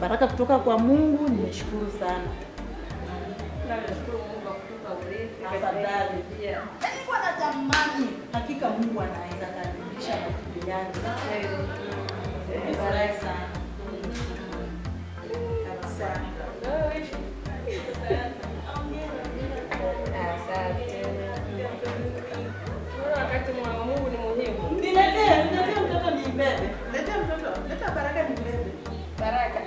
S9: Baraka kutoka kwa Mungu, nimeshukuru sana.
S3: Tunashukuru Mungu kwa kutupa urithi.
S9: Afadhali pia. Nilikuwa natamani hakika Mungu anaweza kurudisha majibu yangu. Nimefurahi sana. Kabisa.
S3: Asante. Wakati mwa Mungu ni muhimu.
S9: Niletee mtoto nimbebe. Leta Baraka nimbebe.
S3: Baraka.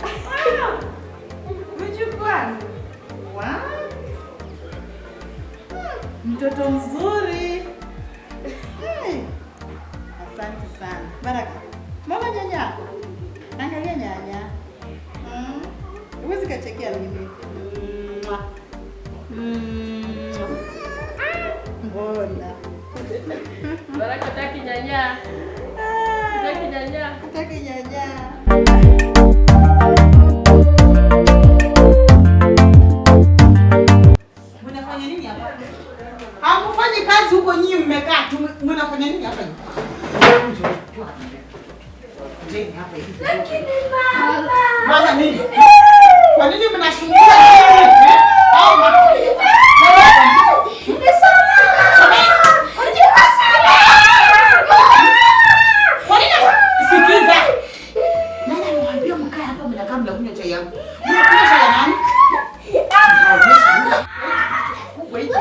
S9: Mjukuu wangu. Wow.
S4: Mtoto mzuri. Hey. Asante sana. Baraka. Mama nyanya. Angalia nyanya. Huwezi kachekea mimi. Mbona?
S3: Baraka taki nyanya. Taki nyanya.
S4: Taki nyanya. Mnafanya nini hapa? Hamfanyi kazi huko nyinyi mmekaa tu. Mnafanya nini hapa? Njeni hapa hivi. Mama nini? Kwa nini mnasumbua? Au mama? Sikiza. Nani anamwambia mkae hapa mnakaa mnakunywa chai yangu? Mnakunywa chai ya nani? Wait.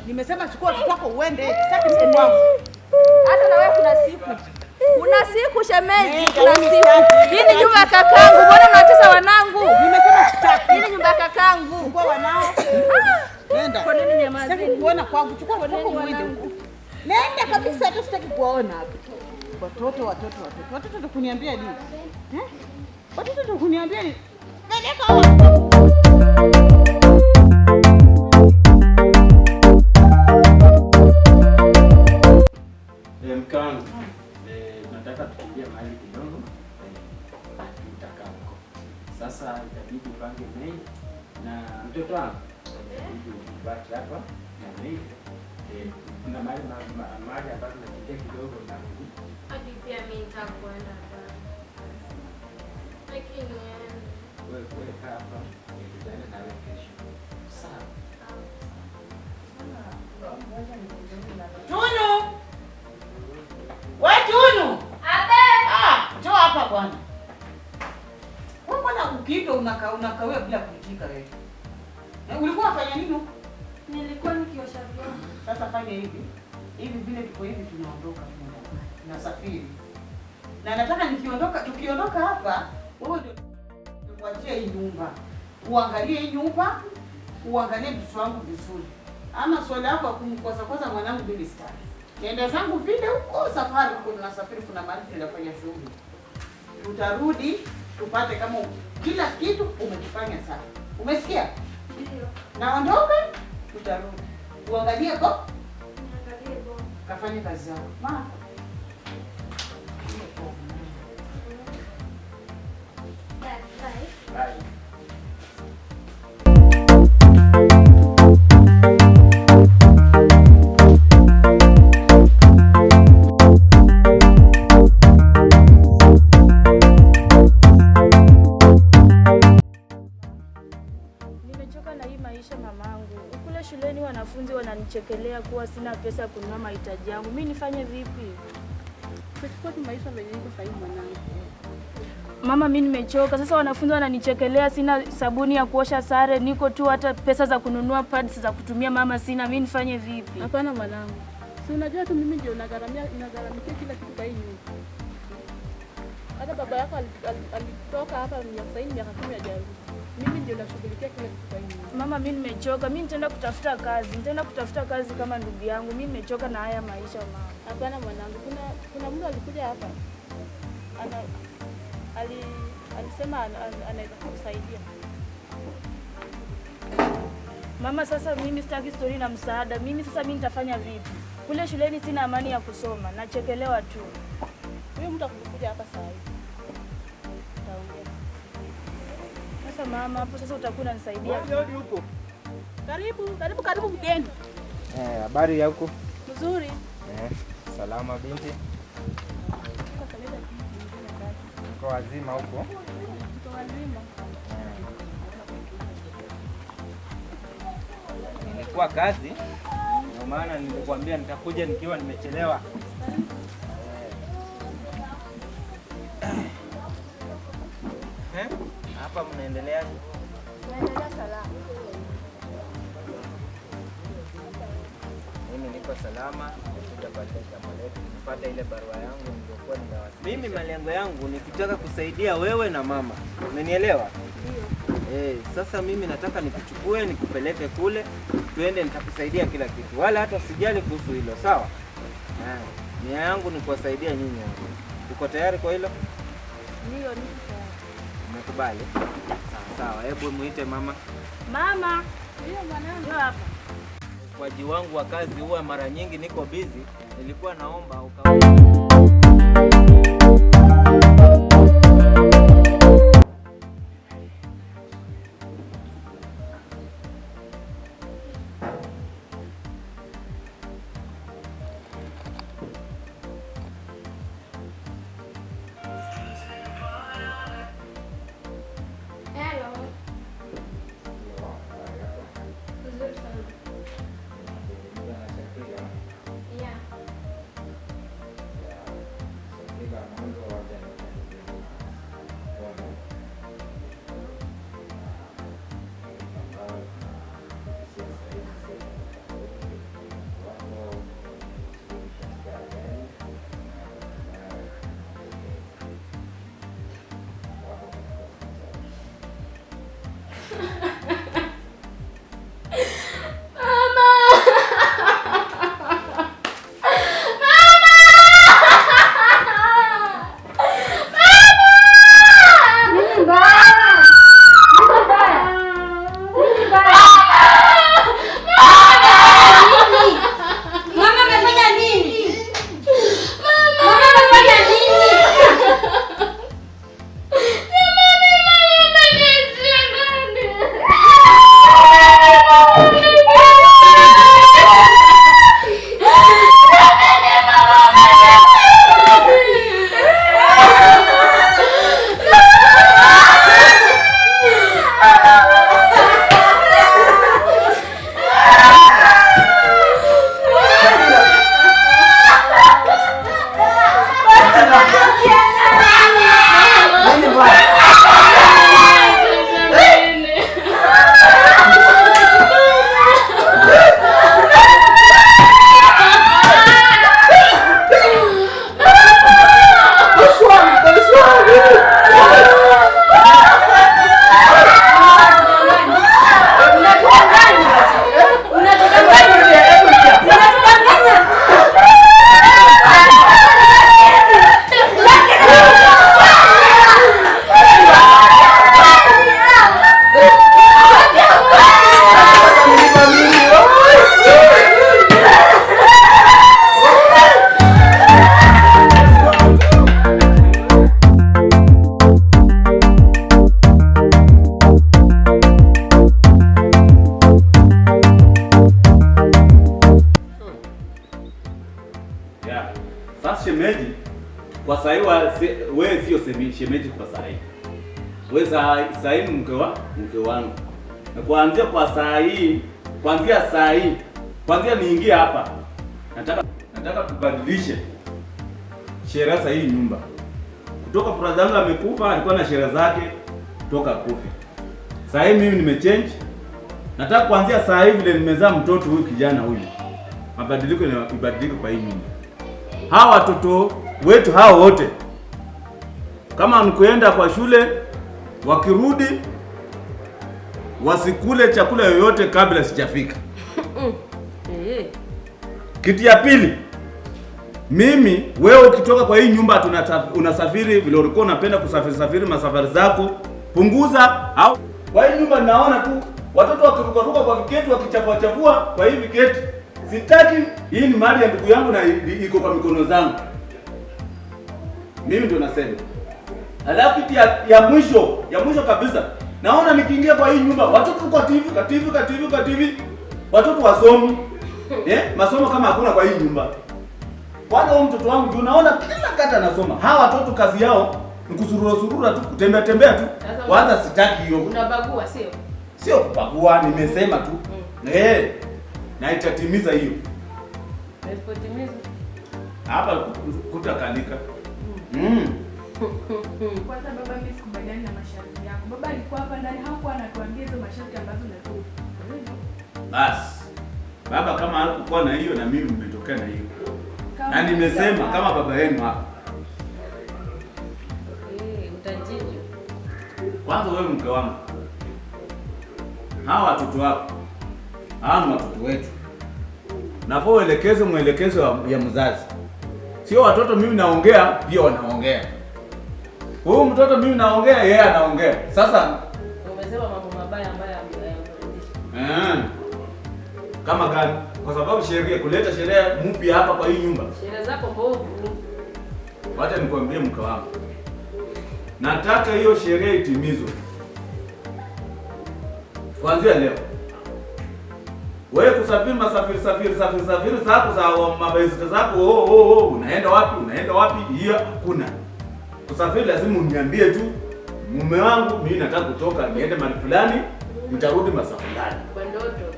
S4: Nimesema chukua watoto wako uende. Sitaki mtu wangu.
S7: Hata na wewe kuna siku shemeji, kuna siku. Hii ni nyumba ya kakangu. Mbona unatesa wanangu?
S4: Nimesema sitaki.
S7: Hii ni nyumba ya kakangu.
S4: Chukua wanao. Nenda.
S7: Kwa nini nyamazi?
S4: Sitaki kuona kwangu. Chukua watoto wako uende huko. Nenda kabisa, hata sitaki kuwaona hapa. Watoto. Watoto ndio kuniambia nini? Watoto ndio kuniambia nini? Peleka wao.
S1: Mkangu, nataka tukimbia mahali kidogo, tutakaa huko. Sasa itabidi upange maid na mtoto wangu. Itabidi ubaki hapa na maid. Kuna mahali ambapo tunakimbia kidogo na rudi.
S3: Hadi pia mimi nitakwenda hapa. Lakini
S1: wewe kaa hapa, tutaenda nawe kesho. Sawa.
S4: Tunu! Wewe Tunu!
S3: Abe!
S4: Njoo hapa bwana. Wewe mbona ukiitwa unakawia bila kuitika wewe? Ulikuwa unafanya nini huko?
S3: Nilikuwa nikiosha vyombo.
S4: Sasa fanya hivi. Hivi vile tuko hivi tunaondoka tunasafiri. Na nataka tukiondoka hapa, wewe ndio tukuachie hii nyumba. Uangalie hii nyumba, uangalie mtoto wangu vizuri. Ama swali yako kumkosa mwanangu bibi star. Nienda zangu vile huko safari, kuna safari, kuna mahali tunafanya shughuli. Tutarudi tupate kama kila kitu umekifanya sawa. Umesikia?
S3: Ndio.
S4: Naondoka, tutarudi. Uangalie ko?
S3: Niangalie bo.
S4: Kafanye kazi yako. Mama.
S1: Bye.
S7: Nimechoka na hii maisha mamangu. Kule shuleni wanafunzi wananichekelea kuwa sina pesa ya kununua mahitaji yangu. Mimi nifanye vipi?
S3: Kwa maisha venye iko sasa hivi mwanangu.
S7: Mama, mimi nimechoka. Sasa wanafunzi wananichekelea, sina sabuni ya kuosha sare, niko tu hata pesa za kununua pads za kutumia mama sina. Mimi nifanye vipi?
S3: Hapana mwanangu. Si unajua tu mimi ndio inagharamikia kila kitu kwa hii nyumba. Hata baba yako alitoka hapa miaka 10 hajarudi. Mimi ndio nashughulikia kila kitu kwa hii nyumba.
S7: Mama, mimi nimechoka. Mimi nitaenda kutafuta kazi. Nitaenda kutafuta kazi kama ndugu yangu. Mimi nimechoka na haya maisha mama.
S3: Hapana mwanangu. Kuna mtu alikuja hapa. Alisema anaweza kukusaidia.
S7: Mama, sasa mimi sitaki story na msaada. Mimi nitafanya vipi? Kule shuleni sina amani ya kusoma. Nachekelewa tu.
S3: Huyo mtu akukuja hapa saa hii. Taongea.
S7: Sasa mama, hapo sasa utakuwa unanisaidia.
S5: Wewe upo?
S3: Karibu mgeni.
S2: Habari ya huko?
S3: Mzuri.
S2: Salama binti. mko wazima huko?
S3: Mko wazima.
S2: Nilikuwa kazi, ndio maana nilikwambia nitakuja nikiwa nimechelewa. Hapa mnaendeleaje?
S3: Naendelea salama.
S2: Mimi niko salama, nikuja pale shamba letu nipata ile barua yangu niliyokuwa nimewasilisha. Mimi malengo yangu ni kutaka kusaidia wewe na mama. Umenielewa? Ndio. Sasa mimi nataka nikuchukue nikupeleke kule, twende nitakusaidia kila kitu. Wala hata usijali kuhusu hilo, sawa? Nia yangu ni kuwasaidia nyinyi hapo. Uko tayari kwa hilo?
S3: Ndio, niko tayari.
S2: Umekubali? Sawa, hebu muite mama.
S3: Mama. Ndio mwanangu hapa.
S2: Waji wangu wa kazi huwa mara nyingi niko busy, nilikuwa naomba
S8: shemeji kwa sahi wewe sio shemeji kwa sahi. Wewe sahi mke wangu. Na kuanzia saa hii, kuanzia niingie hapa. Nataka tubadilishe sherehe za hii nyumba. Kutoka brother yangu amekufa, alikuwa na sherehe zake kutoka kufi. Saa hii mimi nimechange. Nataka kuanzia saa hii vile nimezaa mtoto huyu kijana huyu. Mabadiliko ibadilike kwa hii nyumba. Hawa watoto wetu hao wote kama nikuenda kwa shule, wakirudi wasikule chakula yoyote kabla sijafika. Kitu ya pili, mimi wewe ukitoka kwa hii nyumba unasafiri vile ulikuwa unapenda kusafiri masafari zako, punguza. Au kwa hii nyumba naona tu watoto wakiruka kwa viketi wakichafua kwa hii viketi. Sitaki, hii ni mali ya ndugu yangu na iko kwa mikono zangu. Mimi ndio nasema. Alafu kitu ya mwisho kabisa, naona nikiingia kwa hii nyumba watoto kwa TV. Watoto wasomi. Masomo kama hakuna kwa hii nyumba. Kwanza huyo mtoto wangu ndio naona kila kata anasoma. Hawa watoto kazi yao Nikusurura tu, kutembea tu. Kwanza sitaki hiyo.
S3: Unabagua sio?
S8: Sio kubagua, nimesema tu. Na itatimiza hiyo.
S3: Usipotimiza
S8: Hapa kutakalika.
S3: Kwanza baba, mimi sikubaliani na masharti yako. Baba alikuwa hapa ndani, hakuwa anatuambia hizo masharti ambazo unatoa.
S8: Basi. Baba kama hakukuwa na hiyo na mimi nimetokea na hiyo. Na nimesema kama baba yenu hapa.
S3: Utajiji.
S8: Kwanza wewe mke wangu. Hawa watoto wako. Hawa ni watoto wetu. Nafaa uelekeze mwelekezo ya mzazi. Sio watoto mimi naongea, pia wanaongea. Huyu mtoto mimi naongea, yeye anaongea. Sasa
S3: Umesema mambo mabaya ambayo hayakuridhisha.
S8: Kama gani? Kwa sababu kuleta sheria mpya hapa kwa hii nyumba.
S3: Sheria zako mbovu.
S8: Wacha nikwambie mke wangu. Nataka hiyo sheria itimizwe. Kuanzia leo. Wewe kusafiri safiri zako za mabaisika zako unaenda wapi? Hiyo hakuna. Kusafiri lazima uniambie tu, mume wangu mimi nataka kutoka niende mahali fulani, nitarudi masaa fulani.
S3: Kwa ndoto.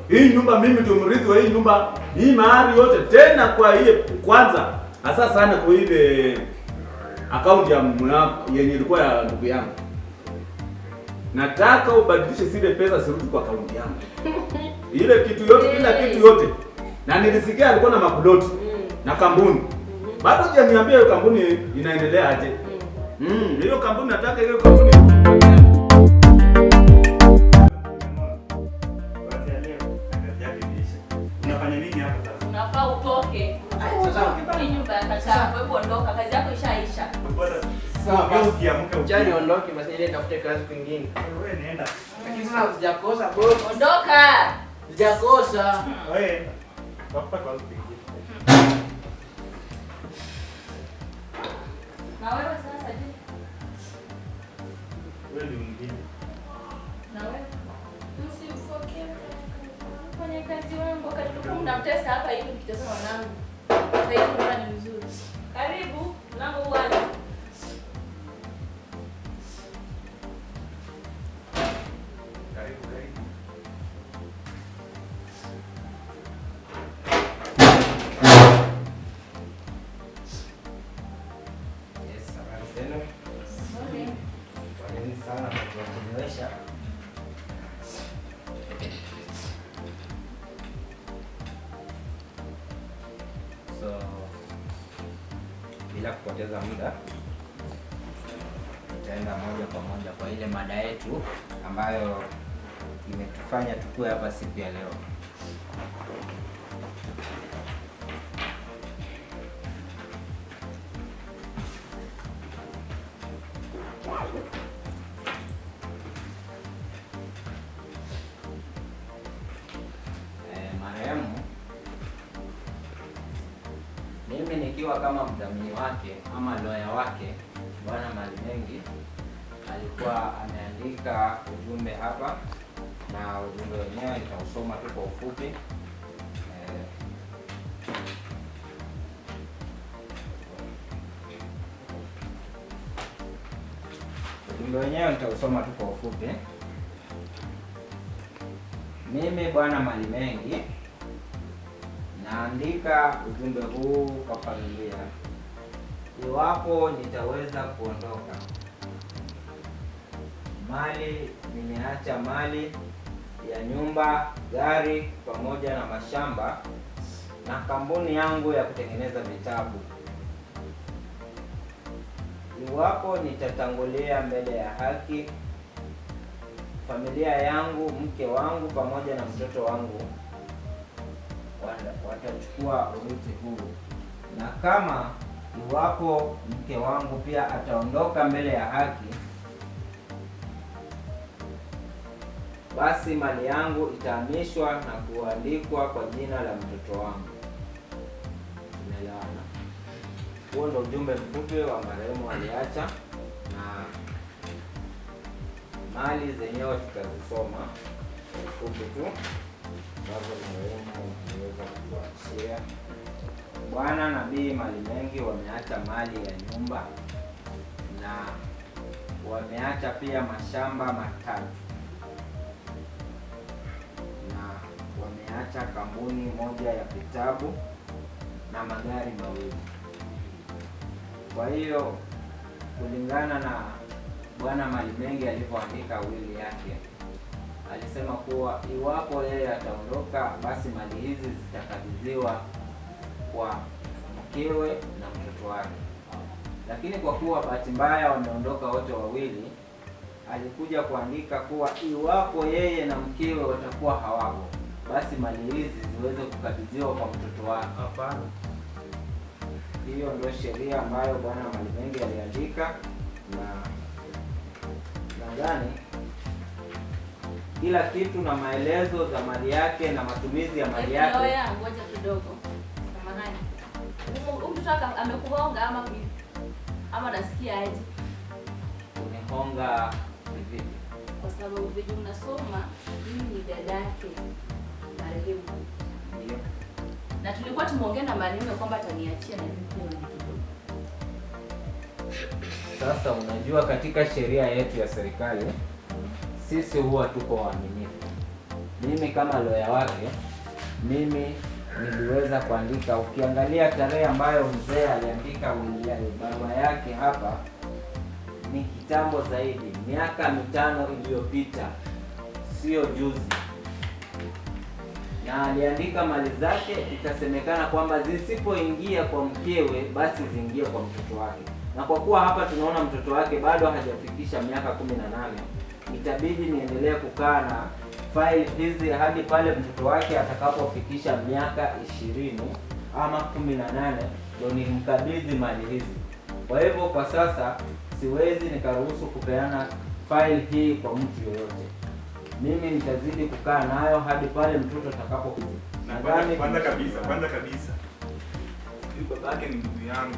S8: Hii nyumba mimi ndio mrithi wa hii nyumba. Hii mahari yote tena kwa ile kwanza hasa sana kwa ile account ya mume wangu yenye ilikuwa ya ndugu yangu. Nataka ubadilishe zile pesa zirudi kwa account yangu. Ile kitu yote, kila kitu yote. Na nilisikia alikuwa na maploti na kampuni. Bado hujaniambia hiyo kampuni inaendelea aje. Hiyo kampuni nataka hiyo kampuni.
S1: Unafanya nini hapa sasa?
S3: Unafaa utoke. Hii nyumba ya kacha, wewe ondoka, kazi yako ishaisha.
S1: Sawa, ukiamka
S2: Chani ondoke basi ile tafute kazi kwingine.
S1: wewe nenda.
S2: Lakini sasa sijakosa boss.
S3: Ondoka.
S2: Sijakosa.
S1: Wewe tafuta kazi kwingine.
S3: Na wewe sasa je?
S1: Wewe ni mwingine.
S3: Na wewe? Usimfokee. Fanya kazi wangu wakati tulikuwa mnamtesa hapa hivi mkitesa wanangu. Sasa hivi mbona ni mzuri. Karibu, mlango wazi.
S1: Karibu.
S2: Yes, habari zenu. Poleni sana kwa kuchelewesha. So, bila kupoteza muda tutaenda moja kwa moja kwa ile mada yetu ambayo imetufanya tukue hapa siku ya leo. Marehemu, mimi nikiwa kama mdhamini wake ama lawyer wake, Bwana Malimengi alikuwa ameandika ujumbe hapa, na ujumbe wenyewe nitausoma tu kwa ufupi. Ujumbe wenyewe nitausoma tu kwa ufupi. Mimi Bwana Malimengi naandika ujumbe huu kwa familia. Iwapo nitaweza kuondoka, nimeacha mali ya nyumba, gari pamoja na mashamba na kampuni yangu ya kutengeneza vitabu. Iwapo nitatangulia mbele ya haki, familia yangu, mke wangu pamoja na mtoto wangu watachukua urithi huu, na kama iwapo mke wangu pia ataondoka mbele ya haki, basi mali yangu itahamishwa na kuandikwa kwa jina la mtoto wangu. Tumeelewana? Huo ndio ujumbe mfupi wa marehemu aliacha, na mali zenyewe tutazisoma ufupi tu ambazo marehemu aliweza kutuachia. Bwana na Bi Malimengi wameacha mali ya nyumba na wameacha pia mashamba matatu na wameacha kampuni moja ya vitabu na magari mawili. Kwa hiyo kulingana na Bwana Malimengi alivyoandika wili yake, alisema kuwa iwapo yeye ataondoka, basi mali hizi zitakabidhiwa kwa mkewe na mtoto wake. Lakini kwa kuwa bahati mbaya wameondoka wote wawili, alikuja kuandika kuwa iwapo yeye na mkewe watakuwa hawapo, basi mali hizi ziweze kukabidhiwa kwa mtoto wake.
S8: Hapana.
S2: Hiyo ndio sheria ambayo Bwana Malimengi aliandika, na nadhani kila kitu na maelezo za mali yake na matumizi ya mali yake.
S10: Ngoja kidogo. Samahani. Mtu amekuhonga ama nasikia aje?
S2: Unihonga vipi?
S10: Kwa sababu vile unasoma, mimi ni dadake marehemu.
S2: Ndio.
S10: Na tulikuwa tumeongea na marehemu kwamba ataniachia na mimi pia kidogo.
S2: Sasa unajua katika sheria yetu ya serikali sisi huwa tuko waaminifu. Mimi kama lawyer wake, mimi niliweza kuandika, ukiangalia tarehe ambayo mzee aliandika barua yake hapa ni kitambo zaidi, miaka 5 iliyopita, sio juzi. Na aliandika mali zake, ikasemekana kwamba zisipoingia kwa mkewe basi ziingie kwa mtoto wake. Na kwa kuwa hapa tunaona mtoto wake bado hajafikisha miaka 18, itabidi niendelee kukaa na file hizi hadi pale mtoto wake atakapofikisha miaka 20 ama 18 ndio nimkabidhi mali hizi. Kwa hivyo kwa sasa siwezi nikaruhusu kupeana file hii kwa mtu yoyote. Mimi nitazidi kukaa nayo hadi pale mtoto atakapokuja.
S8: Nadhani kwanza kabisa babake ni ndugu yangu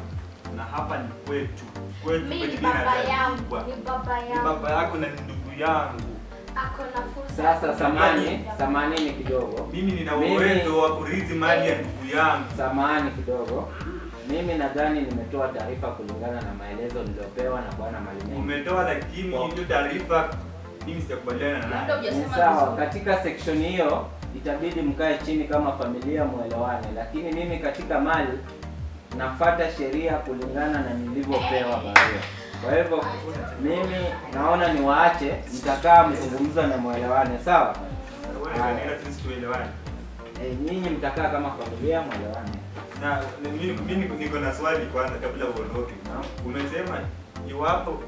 S8: na hapa ni kwetu.
S6: Mimi ni baba yangu.
S8: Ni baba yako na ni ndugu yangu.
S6: Ako na fursa.
S2: Sasa samahani kidogo.
S8: Mimi nina uwezo wa kurithi mali ya ndugu yangu.
S2: Samahani kidogo. Mimi nadhani nimetoa taarifa kulingana na maelezo niliyopewa na Bwana Malimengi.
S8: Umetoa, lakini hiyo taarifa mimi sitakubaliana nayo.
S2: Sawa, katika section hiyo itabidi mkae chini kama familia muelewane, lakini mimi katika mali nafuata sheria kulingana na nilivyopewa barua. Kwa hivyo mimi naona niwaache, mtakaa mzungumza na muelewane, sawa? Nyinyi mtakaa kama familia muelewane.
S8: Na mimi niko na swali kwanza kabla uondoke. Umesema iwapo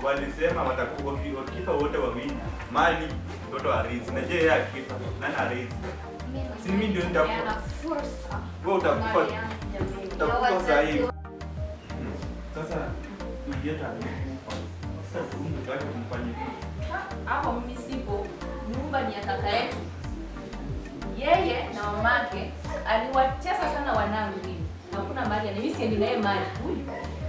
S8: walisema watakuwa wakifa wote wawili, mali mtoto arithi. Na je, yeye akifa nani arithi? Si mimi ndio nitakufa. Wewe utakufa. Utakufa sahihi. Sasa mjeta alikufa. Sasa unataka kumfanyia nini?
S10: Hapo mimi sipo. Nyumba ni ya kaka yetu. Yeye na mamake aliwatesa sana wanangu mimi. Hakuna mali, mimi siendi naye mali. Huyu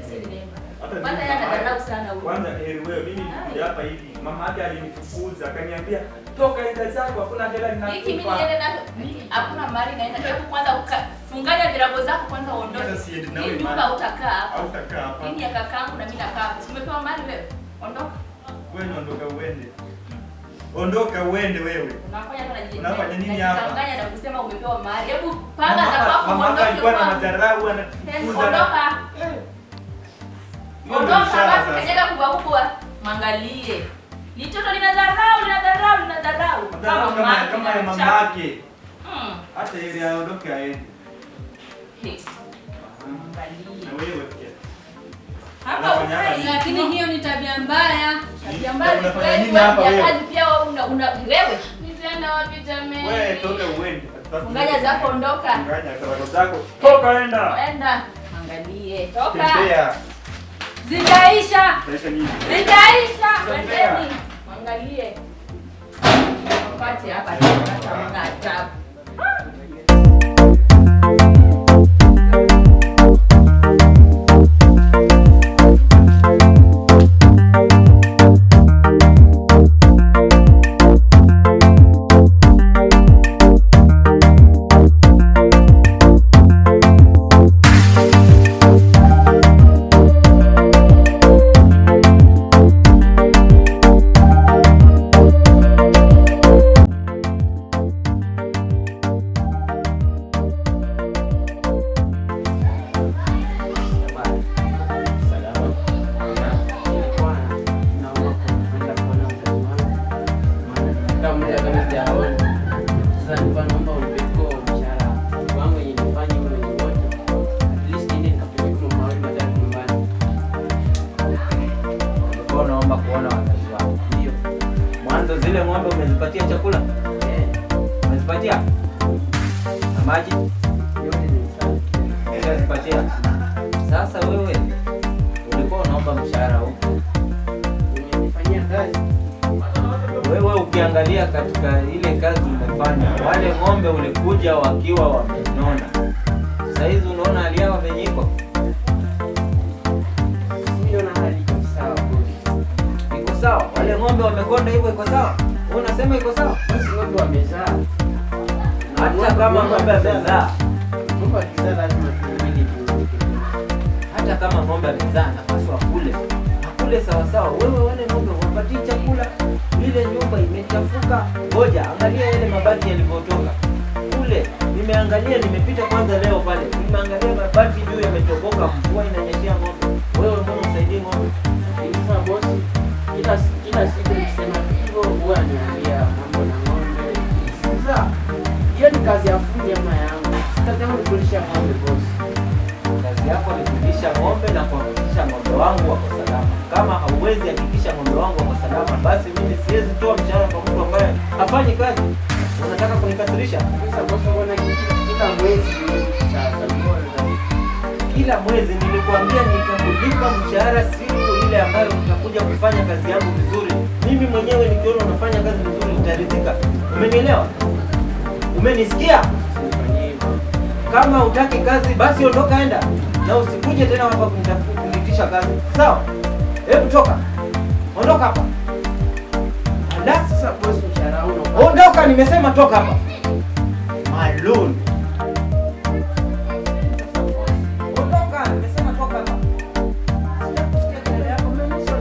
S10: siendi naye mali. Kwanza yeye anadharau sana huyu.
S8: Kwanza wewe, mimi nilikuja hapa hivi. Mama yake alinifukuza, akaniambia toka enda zako, hakuna hela ninakupa.
S10: Hiki mimi niende na hakuna mali naenda. Hebu kwanza funganya virago zako kwanza uondoke. Hii nyumba utakaa hapa.
S8: Utakaa hapa.
S10: Hii ya kakangu na mimi nakaa hapa. Umepewa mali wewe? Ondoka.
S8: Wewe ondoka uende. Ondoka uende wewe. Unafanya nini hapa?
S10: Unafanya na kusema umepewa mali. Hebu panga za kwako uondoke.
S8: Mama alikuwa na madharau, anatufukuza.
S10: Ondoka. Ondoka basi, kanyaga kubwa kubwa. Mwangalie. Litoto linadharau.
S8: Kama mama yake. Hata ile aondoke aende.
S10: Mwangalie.
S8: Na wewe pia.
S10: Hapa
S3: lakini hiyo ni tabia mbaya.
S10: Tabia mbaya.
S8: Unafanya nini hapa wewe?
S10: Kazi pia wewe.
S3: Nitaenda wapi jamani?
S8: Wewe toka uende.
S10: Funganya zako, ondoka.
S8: Funganya zako. Toka enda.
S10: Enda. Angalie. Toka.
S8: Tembea.
S10: Zitaisha.
S8: Zitaisha.
S10: Wendeni. Angalie. Pati hapa hata tabu.
S2: zile ng'ombe umezipatia chakula? Umezipatia? Na maji? Umezipatia? Sasa wewe ulikuwa unaomba mshahara huko. Unifanyia kazi. Wewe ukiangalia katika ile kazi umefanya, wale ng'ombe ulikuja wakiwa wamenona. Sasa hizi unaona hali yao wamenyiko. Sio na hali iko sawa. Iko sawa? Wale ng'ombe wamekonda hivyo iko sawa? Wewe unasema iko sawa? Basi ng'ombe wamezaa. Hata kama ng'ombe amezaa, ng'ombe akizaa lazima tuamini. Hata kama ng'ombe amezaa anapaswa akule sawa sawa. Wewe wale ng'ombe wapatie chakula. Ile nyumba imechafuka. Ngoja angalia ile mabati yalipotoka. Kule nimeangalia, nimepita kwanza leo pale. Nimeangalia mabati juu yametoboka, mvua inanyeshea ng'ombe. Wewe mbona usaidie ng'ombe? Sasa bosi, kila siku nikisema hivyo huwa ananiambia mambo na ng'ombe. Sasa hiyo ni kazi ya fundi ama yangu. Kazi yangu ni kulisha ng'ombe bosi. Kazi yako ni kulisha ng'ombe na kuhakikisha ng'ombe wangu wako salama. Kama hauwezi hakikisha ng'ombe wangu wako salama, basi mimi siwezi toa mshahara kwa mtu ambaye hafanyi kazi. Unataka kunikasirisha? Sasa bosi, mbona kila mwezi kila mwezi nilikwambia nitakulipa mshahara siku ile ambayo utakuja kufanya kazi yangu vizuri. Mimi mwenyewe nikiona unafanya kazi vizuri nitaridhika. Umenielewa? Umenisikia? Kama hutaki kazi basi ondoka, enda. Na usikuje tena hapa kunitisha kazi. Sawa? Hebu toka. Ondoka hapa. Ala, sasa bosi mshahara unao. Ondoka, nimesema toka hapa. Malone. Ondoka, nimesema toka hapa. Sitakusikia kelele yako mimi sio.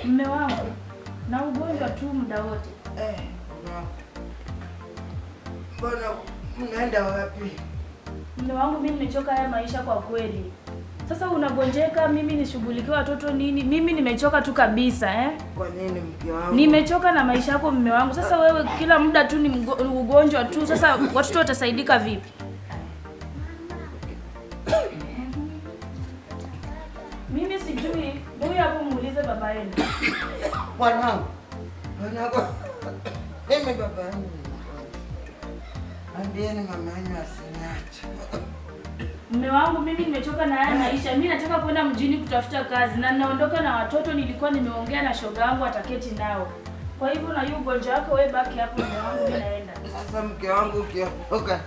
S11: Mume wangu na ugonjwa tu muda wote.
S12: Mbona mnaenda wapi?
S11: Mume wangu, mimi nimechoka haya maisha kwa kweli. Sasa unagonjeka, mimi nishughulikie watoto nini? Mimi nimechoka tu kabisa
S12: Kwa nini mke wangu?
S11: Nimechoka na maisha yako mume wangu. Sasa wewe kila muda tu ni ugonjwa tu. Sasa watoto watasaidika vipi? Mimi sijui. Huyu hapo muulize baba yenu.
S12: Mwanangu. Mimi baba yangu. Ambieni mama yenu asiniache.
S11: Mume wangu, mimi nimechoka na haya maisha. Mimi nataka kwenda mjini kutafuta kazi na ninaondoka na watoto. Nilikuwa nimeongea na shoga yangu ataketi nao. Kwa hivyo na hiyo ugonjwa wako wewe baki hapo mume wangu, mimi naenda.
S12: Sasa mke wangu ukiondoka,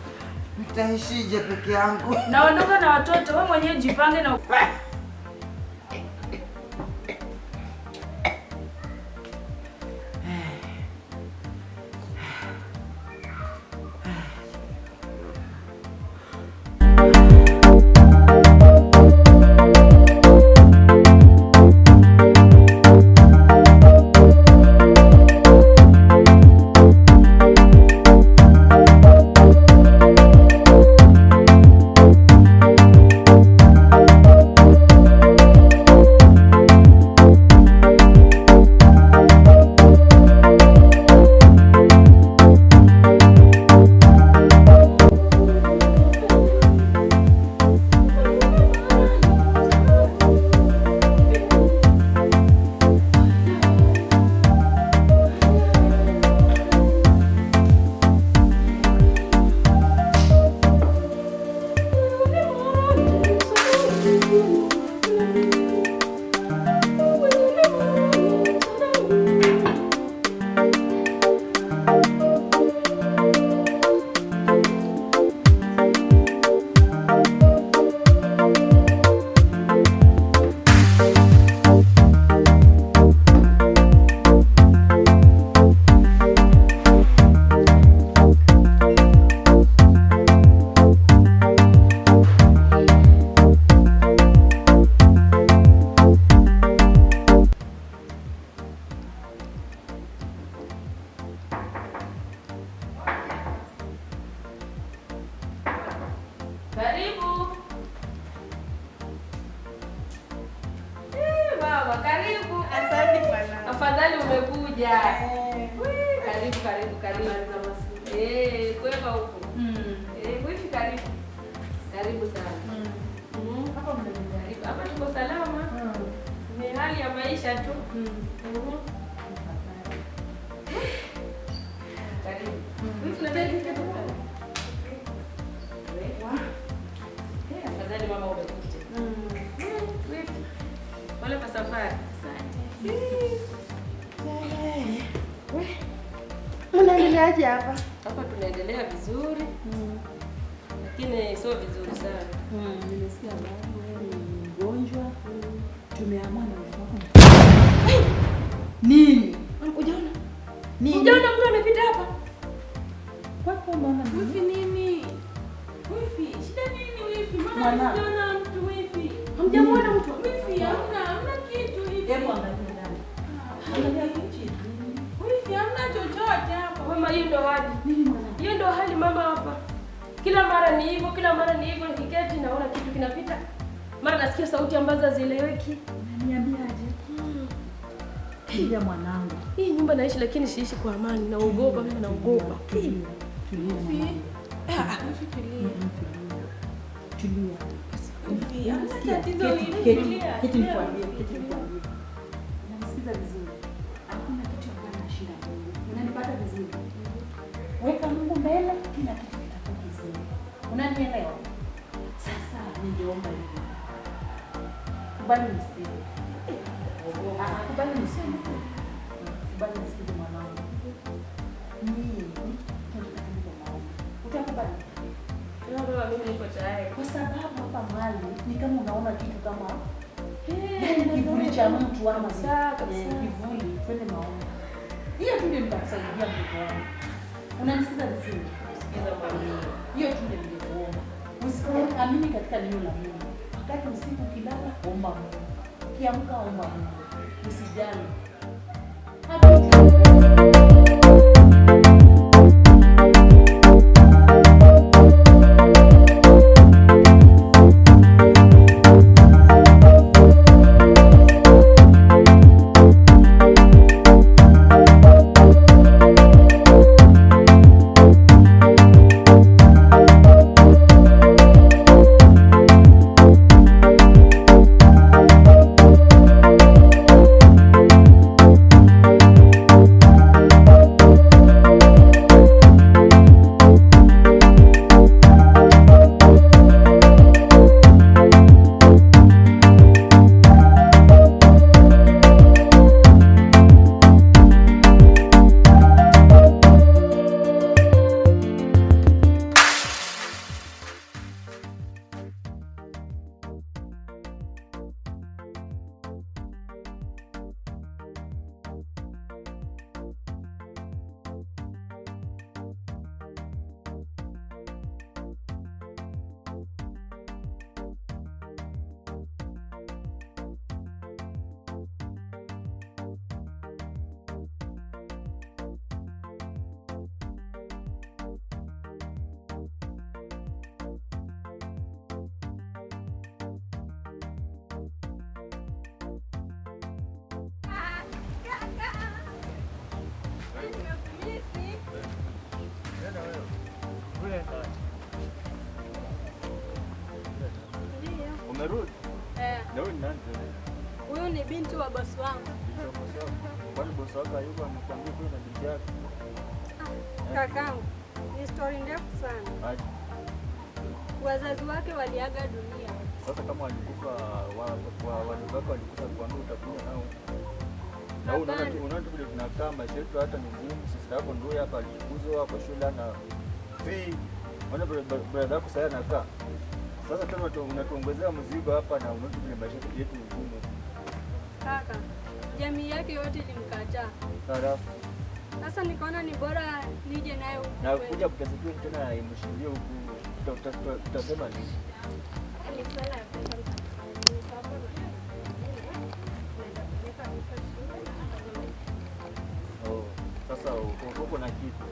S12: nitaishije peke yangu?
S11: Naondoka na watoto, wewe mwenyewe jipange na
S10: Karibu. Baba, karibu.
S4: Asante bwana.
S10: Afadhali umekuja. Karibu, karibu, karibu. Kwema huko. Wifi karibu. Karibu sana. Hapa mnajaribu. Hapa tuko salama. Ni hali ya maisha tu. Karibu. Wifi unataka afadhali mama umekuja. Pole kwa safari.
S4: Unaendeleaje hapa?
S10: Hapa tunaendelea vizuri. Lakini sio vizuri sana.
S4: Nimesikia babu wewe ni mgonjwa. Tumeamua na mfano. Nini?
S10: Unaona?
S4: Nini?
S10: Unaona mtu amepita hapa?
S4: Kwa maana
S10: Wifi nini? Wifi, shida nini wifi? Mama sijaona mtu wifi. Hamjamwona mtu? Wifi, hamna kitu wifi.
S4: Hebu angalia ndani. Angalia kitu.
S10: Wifi, hamna chochote hapa. Mama, hiyo ndo hali. Hiyo ndo hali mama hapa. Kila mara ni hivyo, kila mara ni hivyo, nikiketi naona kitu kinapita. Mara nasikia sauti ambazo hazieleweki.
S4: Niambiaje? Tulia mwanangu.
S10: Hii nyumba naishi lakini siishi kwa amani. Naogopa, mimi naogopa.
S4: Tulia mwanangu. Tulia. Keti nikwambie. Unanisikiza vizuri? Hakuna kitu ambacho shida Mungu. Unanipata vizuri? Weka Mungu mbele, kila kitu kitakuwa kizuri. Unanielewa? Sasa ningeomba hivi. Kubali nisikize. Kubali nisikize. Kubali nisikize mwanangu. Mimi utakubali?
S10: Baba, mimi niko tayari.
S4: Kwa sababu hapa mali ni kama unaona kitu kama kivuli cha mtu ama kivuli. Twende maombi. Hiyo tu ndio nitakusaidia mtoto wangu. Unanisikiza vizuri? Sikiza mwanangu. Hiyo tu ndio ningekuomba. Usiamini katika neno la Mungu. Wakati usiku ukilala, omba Mungu. Ukiamka omba Mungu. Usijali.
S13: Umerudi? Na wewe ni nani?
S14: Huyu ni binti wa bosi wangu.
S13: Kwani bosi wako hayuko anakuambia tu na binti yako?
S14: Kakangu, ni story ndefu sana.
S13: Aje.
S14: Wazazi wake waliaga dunia.
S13: Sasa kama walikufa wazazi wako walikufa kuambia utakuja nao. Na unaona tu vile tunakaa maisha yetu hata ni ngumu. Sisi hapo ndio hapa alikuzwa kwa shule na fee. Ona brother yako sasa anakaa. Sasa tena unatuongezea mzigo hapa na unaona vile maisha yetu ni ngumu.
S14: Kaka, jamii yake yote ilimkataa. Sasa nikaona ni bora nije naye huku.
S13: Na kuja kutasikia tena imshikilie huku. Tutasema nini?
S14: Ni swala ya pesa.
S13: Sasa uko na kitu.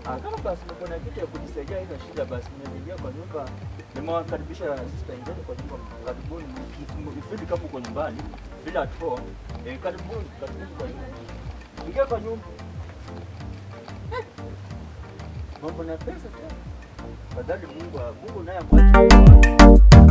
S13: Kama basi uko na kitu ya kujisaidia hiyo shida basi nimeingia kwa nyumba. Nimewakaribisha sister ingine kwa nyumba. Karibuni ifili kama uko nyumbani, feel at home. Karibuni kwa nyumba. Ingia kwa nyumba. Mambo na pesa tu. Badali Mungu naye amwache.